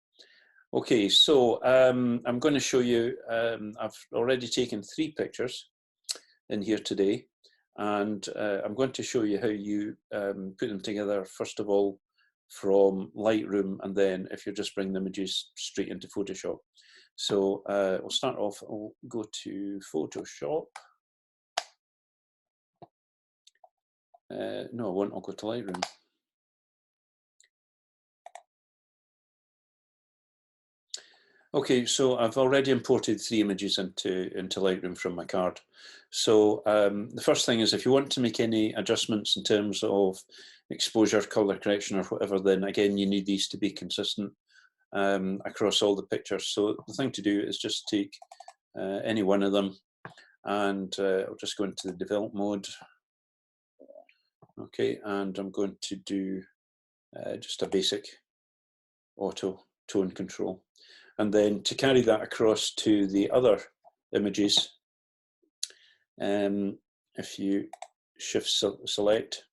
Okay, so I'm going to show you, I've already taken 3 pictures in here today, and I'm going to show you how you put them together, first of all, from Lightroom, and then if you're just bringing the images straight into Photoshop. So we'll start off, I'll go to Photoshop. No, I won't, I'll go to Lightroom. Okay, so I've already imported 3 images into Lightroom from my card. So the first thing is, if you want to make any adjustments in terms of exposure, color correction, or whatever, then again, you need these to be consistent across all the pictures. So the thing to do is just take any one of them, and I'll just go into the develop mode. Okay, and I'm going to do just a basic auto tone control. And then to carry that across to the other images, if you shift select,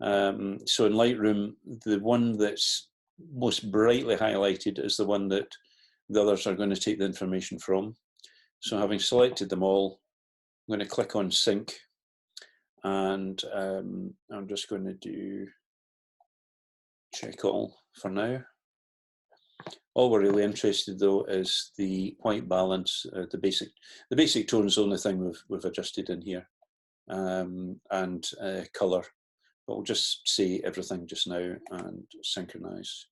so in Lightroom, the one that's most brightly highlighted is the one that the others are going to take the information from. So having selected them all, I'm going to click on sync, and I'm just going to do check all for now. All we're really interested though is the white balance, the basic tone is the only thing we've adjusted in here, and color. But we'll just say everything just now and synchronize.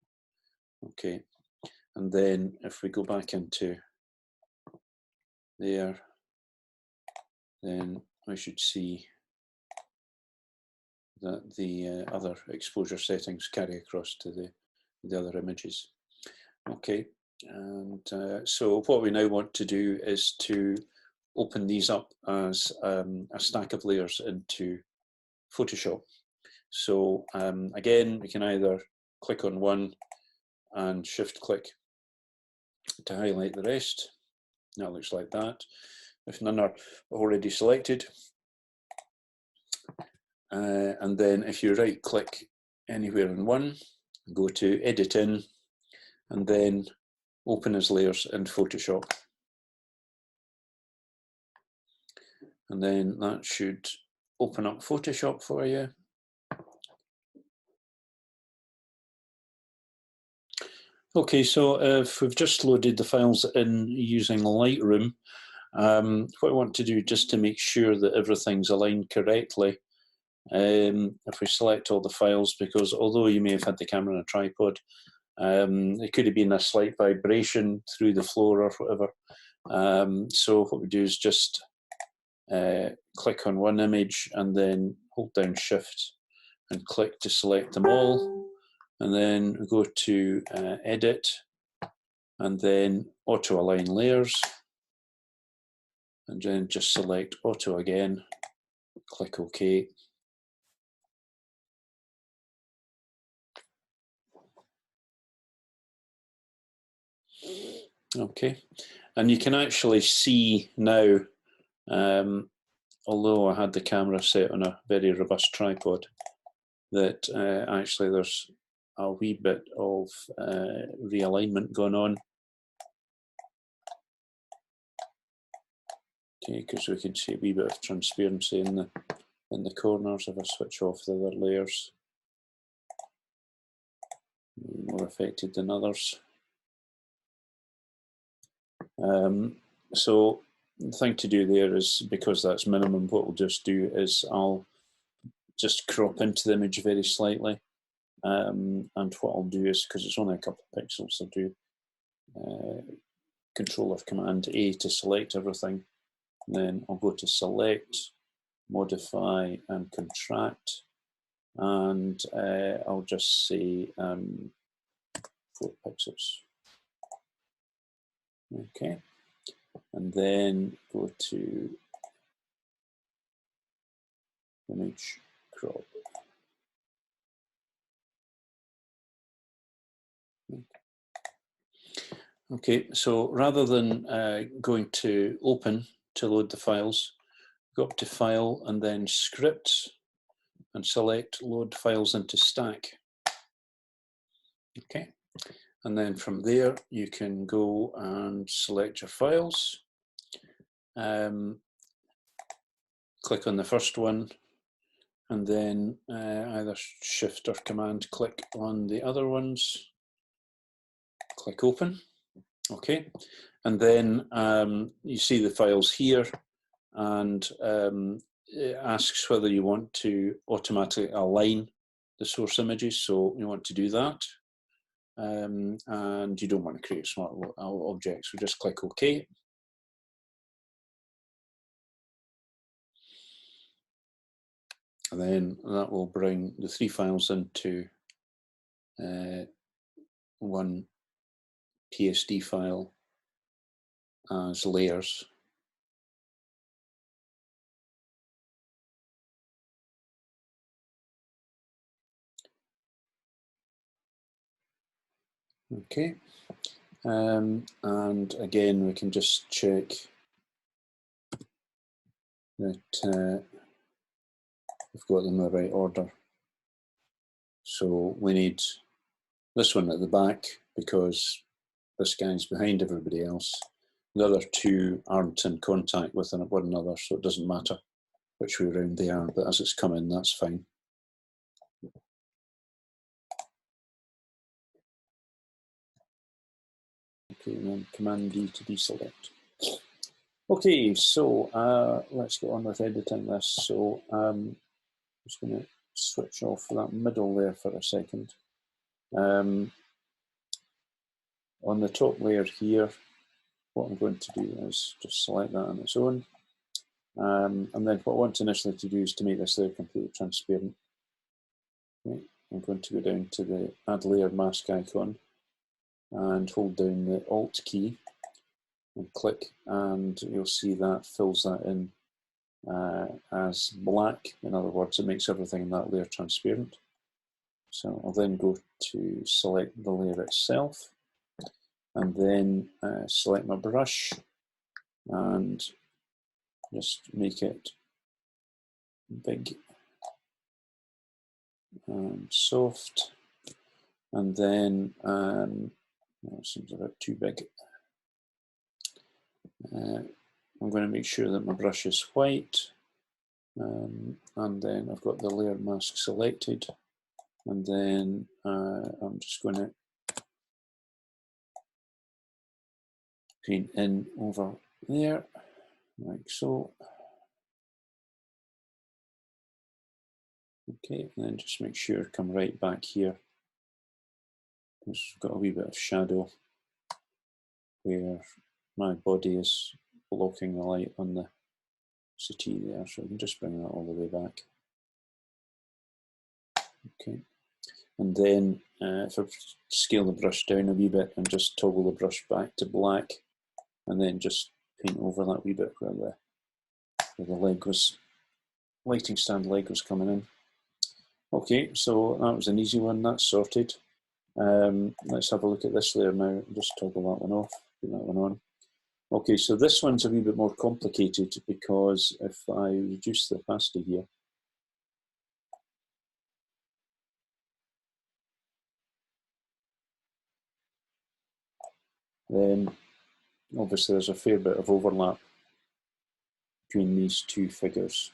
Okay, and then if we go back into there, then we should see that the other exposure settings carry across to the other images. Okay, and so what we now want to do is to open these up as a stack of layers into Photoshop. So again, we can either click on one and shift click to highlight the rest. That looks like that. If none are already selected, and then if you right click anywhere in one, go to edit in, and then open as layers in Photoshop. And then that should open up Photoshop for you. Okay, so if we've just loaded the files in using Lightroom, what I want to do just to make sure that everything's aligned correctly, if we select all the files, because although you may have had the camera on a tripod, it could have been a slight vibration through the floor or whatever. So what we do is just click on one image and then hold down Shift and click to select them all, and then go to Edit and then Auto Align Layers, and then just select Auto again, click OK. Okay, and you can actually see now, although I had the camera set on a very robust tripod, that actually there's a wee bit of realignment going on. Okay, because we can see a wee bit of transparency in the corners if I switch off the other layers. More affected than others. So the thing to do there is, because that's minimum, what we'll just do is I'll just crop into the image very slightly. And what I'll do is, because it's only a couple of pixels, I'll do Control or Command A to select everything. Then I'll go to Select, Modify and Contract, and I'll just say 4 pixels. Okay, and then go to Image Crop. Okay, so rather than going to Open to load the files, go up to File and then Script and select Load Files into Stack. Okay, and then from there you can go and select your files. Click on the first one, and then either Shift or Command click on the other ones. Click Open. Okay, and then you see the files here, and it asks whether you want to automatically align the source images, so you want to do that. And you don't want to create smart objects, so just click OK. And then that will bring the 3 files into one PSD file as layers. Okay, and again we can just check that we've got them in the right order. So we need this one at the back because this guy's behind everybody else. The other 2 aren't in contact with one another, so it doesn't matter which way around they are, but as it's come in, that's fine. Okay, and then Command D to deselect. Okay, so let's get on with editing this. So I'm just going to switch off that middle layer for a second. On the top layer here, what I'm going to do is just select that on its own. And then what I want initially to do is to make this layer completely transparent. Okay, I'm going to go down to the Add Layer Mask icon and hold down the Alt key and click, and you'll see that fills that in as black. In other words, it makes everything in that layer transparent. So I'll then go to select the layer itself, and then select my brush and just make it big and soft, and then it seems a bit too big. I'm going to make sure that my brush is white, and then I've got the layer mask selected, and then I'm just going to paint in over there, like so. Okay, and then just make sure come right back here. We've got a wee bit of shadow where my body is blocking the light on the settee there, so we can just bring that all the way back. Okay, and then if I scale the brush down a wee bit and just toggle the brush back to black, and then just paint over that wee bit where the leg was, lighting stand leg was coming in. Okay, so that was an easy one, that's sorted. Let's have a look at this layer now. Just toggle that one off, put that one on. Okay, so this one's a wee bit more complicated because if I reduce the opacity here, then obviously there's a fair bit of overlap between these two figures.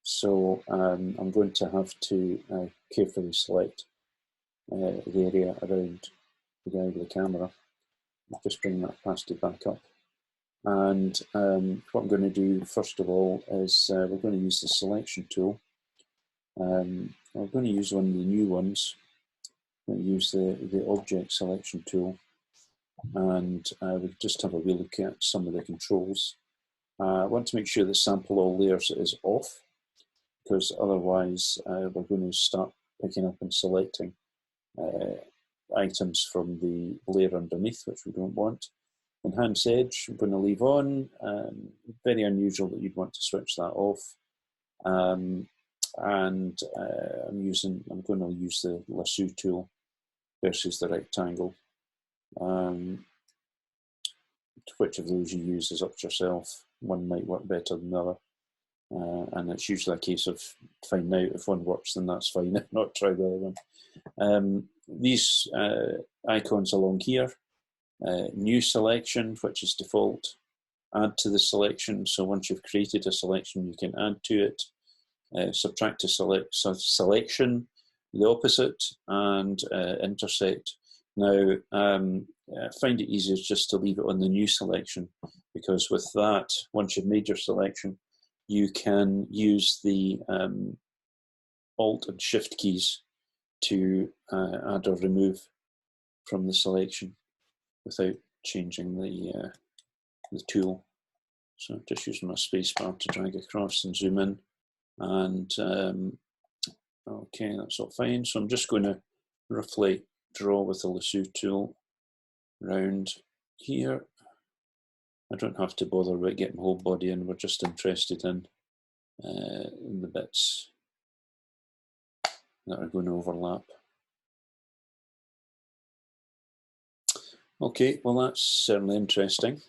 So I'm going to have to carefully select the area around the guy with the camera. I'll just bring that opacity back up. And what I'm going to do first of all is we're going to use the selection tool. I'm going to use one of the new ones. I'm going to use the object selection tool, and we'll just have a wee look at some of the controls. I want to make sure that sample all layers is off, because otherwise we're going to start picking up and selecting items from the layer underneath, which we don't want. Enhance edge, I'm going to leave on. Very unusual that you'd want to switch that off. And I'm going to use the lasso tool versus the rectangle. Which of those you use is up to yourself. One might work better than the other. And it's usually a case of finding out if one works, then that's fine. If not, try the other one. These icons along here, new selection, which is default, add to the selection. So once you've created a selection, you can add to it. Subtract to selection, the opposite, and intersect. Now, find it easier just to leave it on the new selection, because with that, once you've made your selection, you can use the Alt and Shift keys to add or remove from the selection without changing the tool. So just using my spacebar to drag across and zoom in, and okay, that's all fine. So I'm just going to roughly draw with the lasso tool around here. I don't have to bother about getting the whole body in, we're just interested in the bits that are going to overlap. Okay, well that's certainly interesting.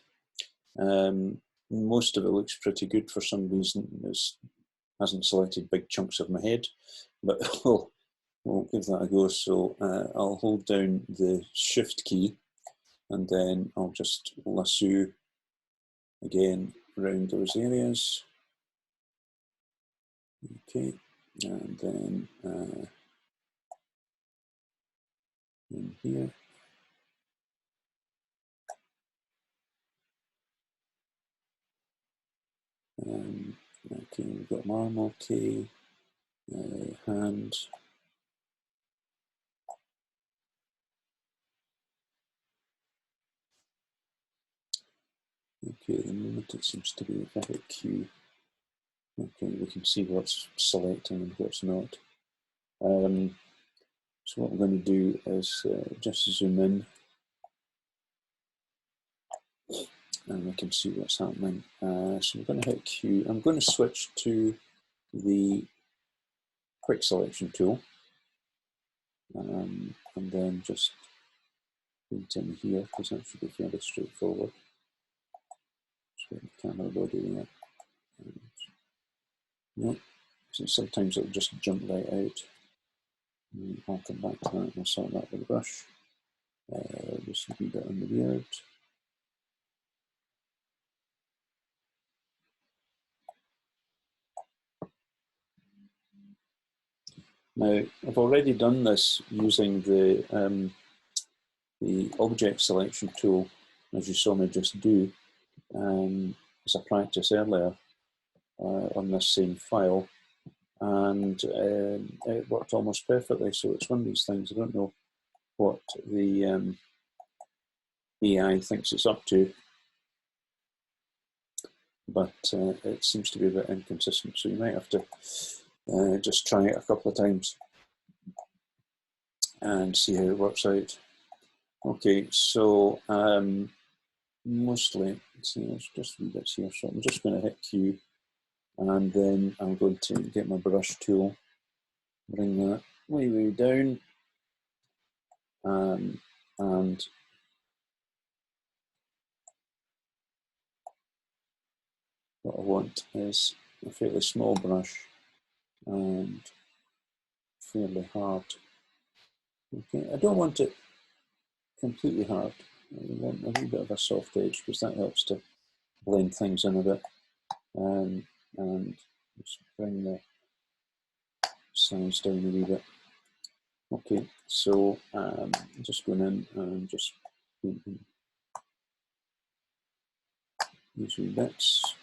Most of it looks pretty good for some reason. It hasn't selected big chunks of my head, but we'll give that a go. So I'll hold down the Shift key, and then I'll just lasso again around those areas. Okay, and then in here. Okay, we've got arm, okay, hand. Okay, the moment it seems to be, if I hit Q, okay, we can see what's selecting and what's not. So what I'm going to do is just zoom in, and we can see what's happening. So I'm going to hit Q. I'm going to switch to the quick selection tool, and then just paint in here, because that should be fairly straightforward. Just get the camera body there. No, so sometimes it'll just jump right out. I'll come back to that and I'll sort that with the brush. Just a wee bit on the beard. Now, I've already done this using the object selection tool, as you saw me just do, as a practice earlier on this same file, and it worked almost perfectly. So it's one of these things, I don't know what the AI thinks it's up to, but it seems to be a bit inconsistent, so you might have to just try it a couple of times and see how it works out. Okay, so mostly, see, there's just wee bits here, so I'm just going to hit Q, and then I'm going to get my brush tool, bring that way down, and what I want is a fairly small brush and fairly hard. Okay, I don't want it completely hard. I want a wee bit of a soft edge because that helps to blend things in a bit. And just bring the size down a wee bit. Okay, so just going in and just these wee bits.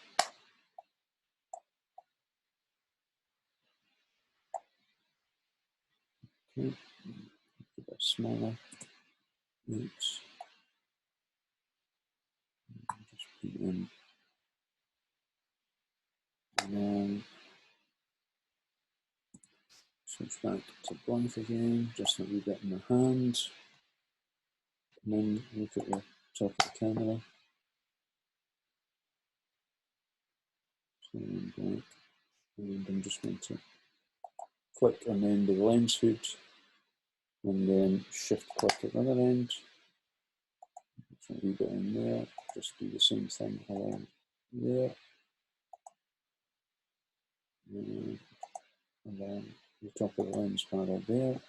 Okay, a bit smaller. Oops. Just put it in. And then switch back to blank again, just a wee bit in the hand. And then look at the top of the camera. So blank. And I'm just going to click on the end of the lens hood and then shift click at the other end. So a wee bit in there, just do the same thing along there. And then the top of the lens panel there.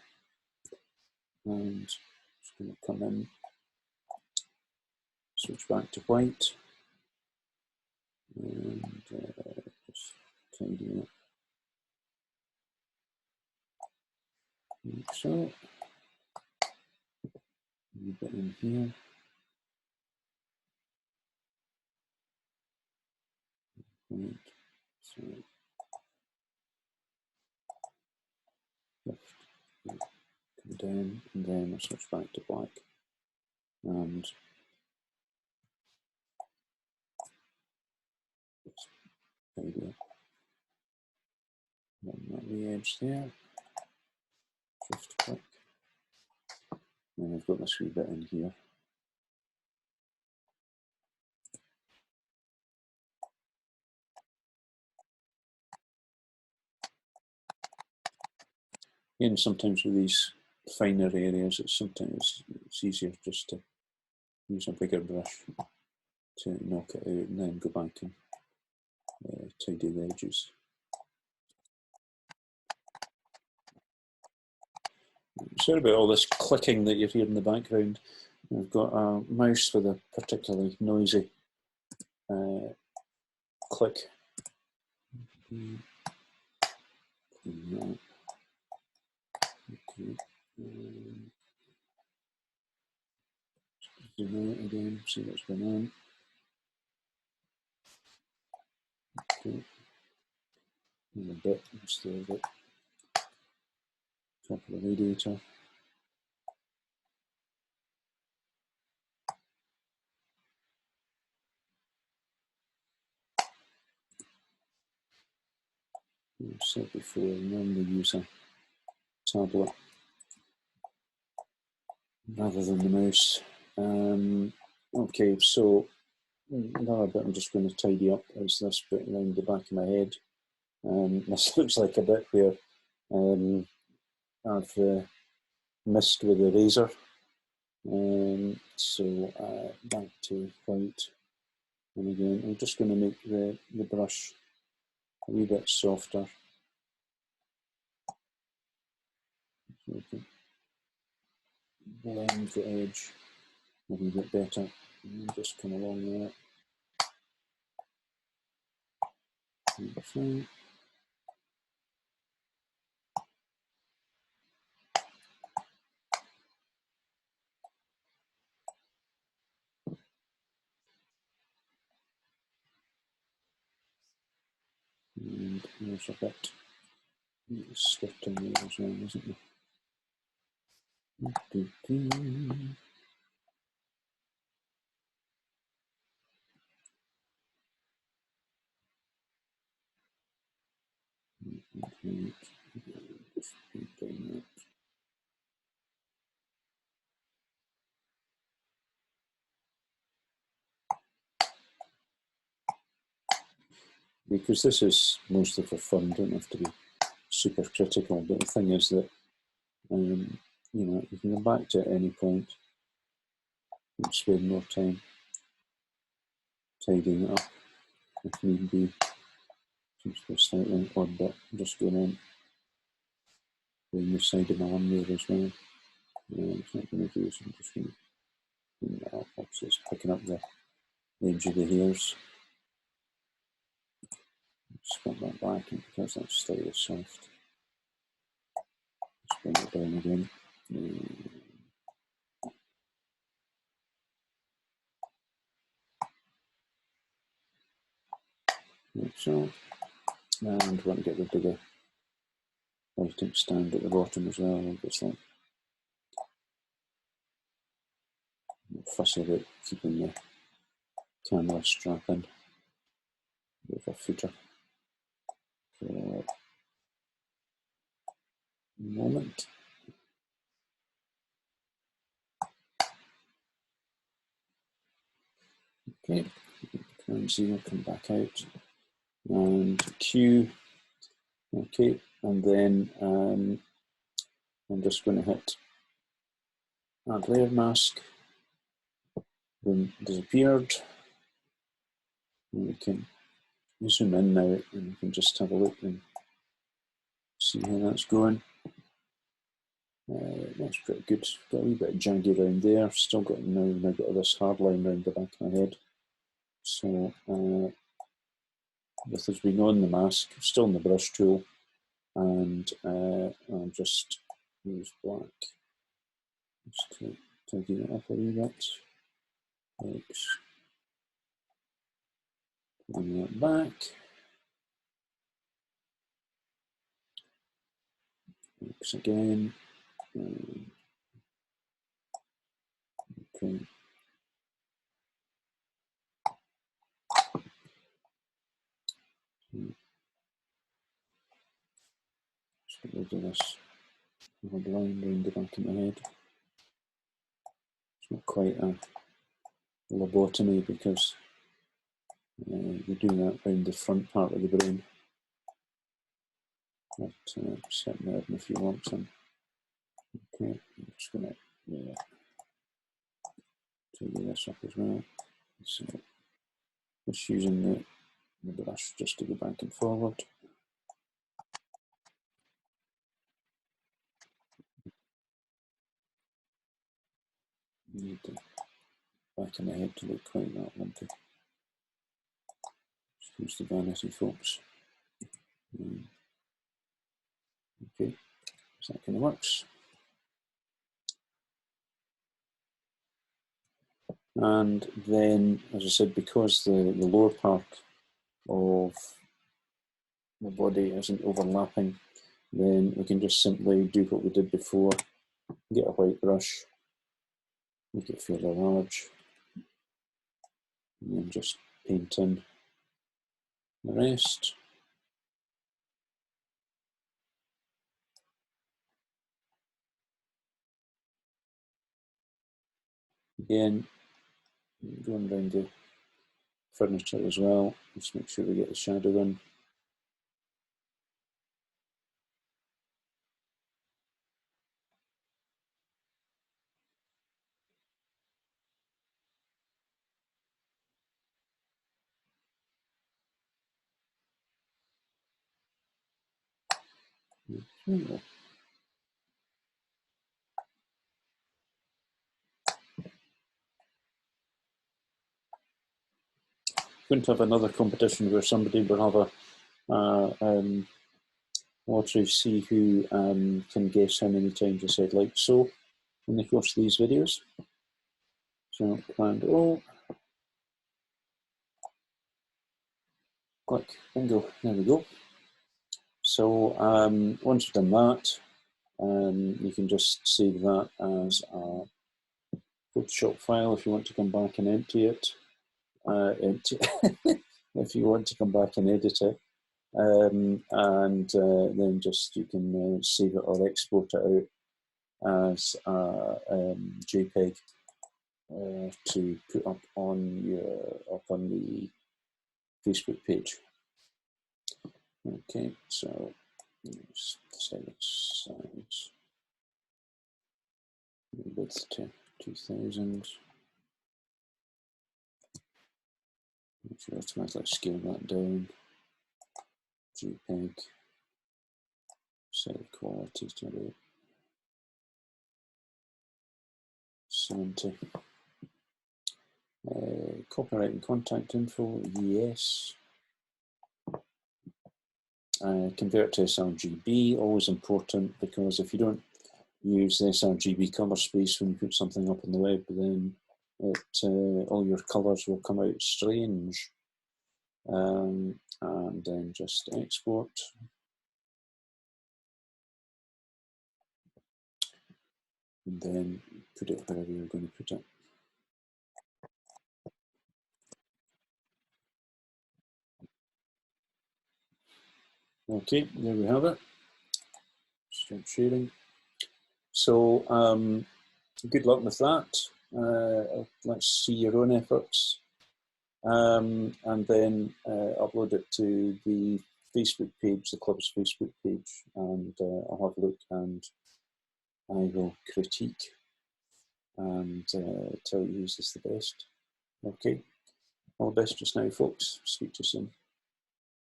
And just going to come in, switch back to white, and just tidy it like so. A wee bit in here. Right. So lift, come down, and then I'll switch back to black. And just tidy it. That wee edge there. Shift click. And I've got this wee bit in here. Again, sometimes with these finer areas, it's easier just to use a bigger brush to knock it out and then go back and tidy the edges. Sorry about all this clicking that you hear in the background. I've got a mouse with a particularly noisy click. Okay. Zoom out again, see what's going on. Okay. And a bit instead of it. Top of the radiator. I've said before, I normally use a tablet rather than the mouse. Okay, so another bit I'm just going to tidy up is this bit around the back of my head. This looks like a bit where I've missed with the razor. So back to white. And again, I'm just going to make the brush a wee bit softer. So we can blend the edge a wee bit better. And just come along there. Like so. And there's a bit slipped in there as well, isn't there? Because this is mostly for fun, don't have to be super critical, but the thing is that you know, you can go back to it at any point and spend more time tidying it up if need be. Seems to be a slightly odd bit just going on the side of my arm there as well. It's not going to do, so I'm just going to clean that up. Obviously it's picking up the edge of the hairs. Just put that back in because that's slightly soft. Just bring it down again. Like so. And we want to get rid of the lighting stand at the bottom as well, obviously. I'm fussy about keeping the camera strap in with a footer for a moment. Okay, and Z will come back out and Q. Okay, and then I'm just going to hit add layer mask. Then disappeared. And we can zoom in now and we can just have a look and see how that's going. That's pretty good. Got a wee bit of jaggy around there. Still got now got this hard line around the back of my head. So this has been on the mask, still in the brush tool, and I'll just use black just to tidy it up a wee bit. X. Bring that back. X again. Okay. Just get rid of this hard line around the back of my head. It's not quite a lobotomy because you do that around the front part of the brain. But set nerve in a few lumps in. Okay, I'm just going to tidy this up as well. So just using the brush just to go back and forward. Need the back of the head to look quite that lumpy. Just use the vanity, folks. Okay, so that kind of works. And then, as I said, because the lower part of the body isn't overlapping, then we can just simply do what we did before. Get a white brush, make it fairly large, and then just paint in the rest. Again, going around the furniture as well, just make sure we get the shadow in. Okay. Going to have another competition where somebody will have a lottery to see who can guess how many times I said like so in the course of these videos. So Command O. Click, bingo, there we go. So once you've done that, you can just save that as a Photoshop file if you want to come back and empty it. If you want to come back and edit it. Then just you can save it or export it out as a JPEG to put up on the Facebook page. Okay, so let's set its size width to 2000. If you automatically scale that down, JPEG, set the quality to about 70. Copyright and contact info, yes. Convert to sRGB, always important, because if you don't use the sRGB color space when you put something up on the web, then all your colors will come out strange. And then just export. And then put it wherever you're going to put it. Okay, there we have it. Stop sharing. So good luck with that. Let's see your own efforts. And then upload it to the Facebook page, the club's Facebook page, and I'll have a look and I will critique and tell you who's the best. Okay, all the best just now, folks. Speak to you soon.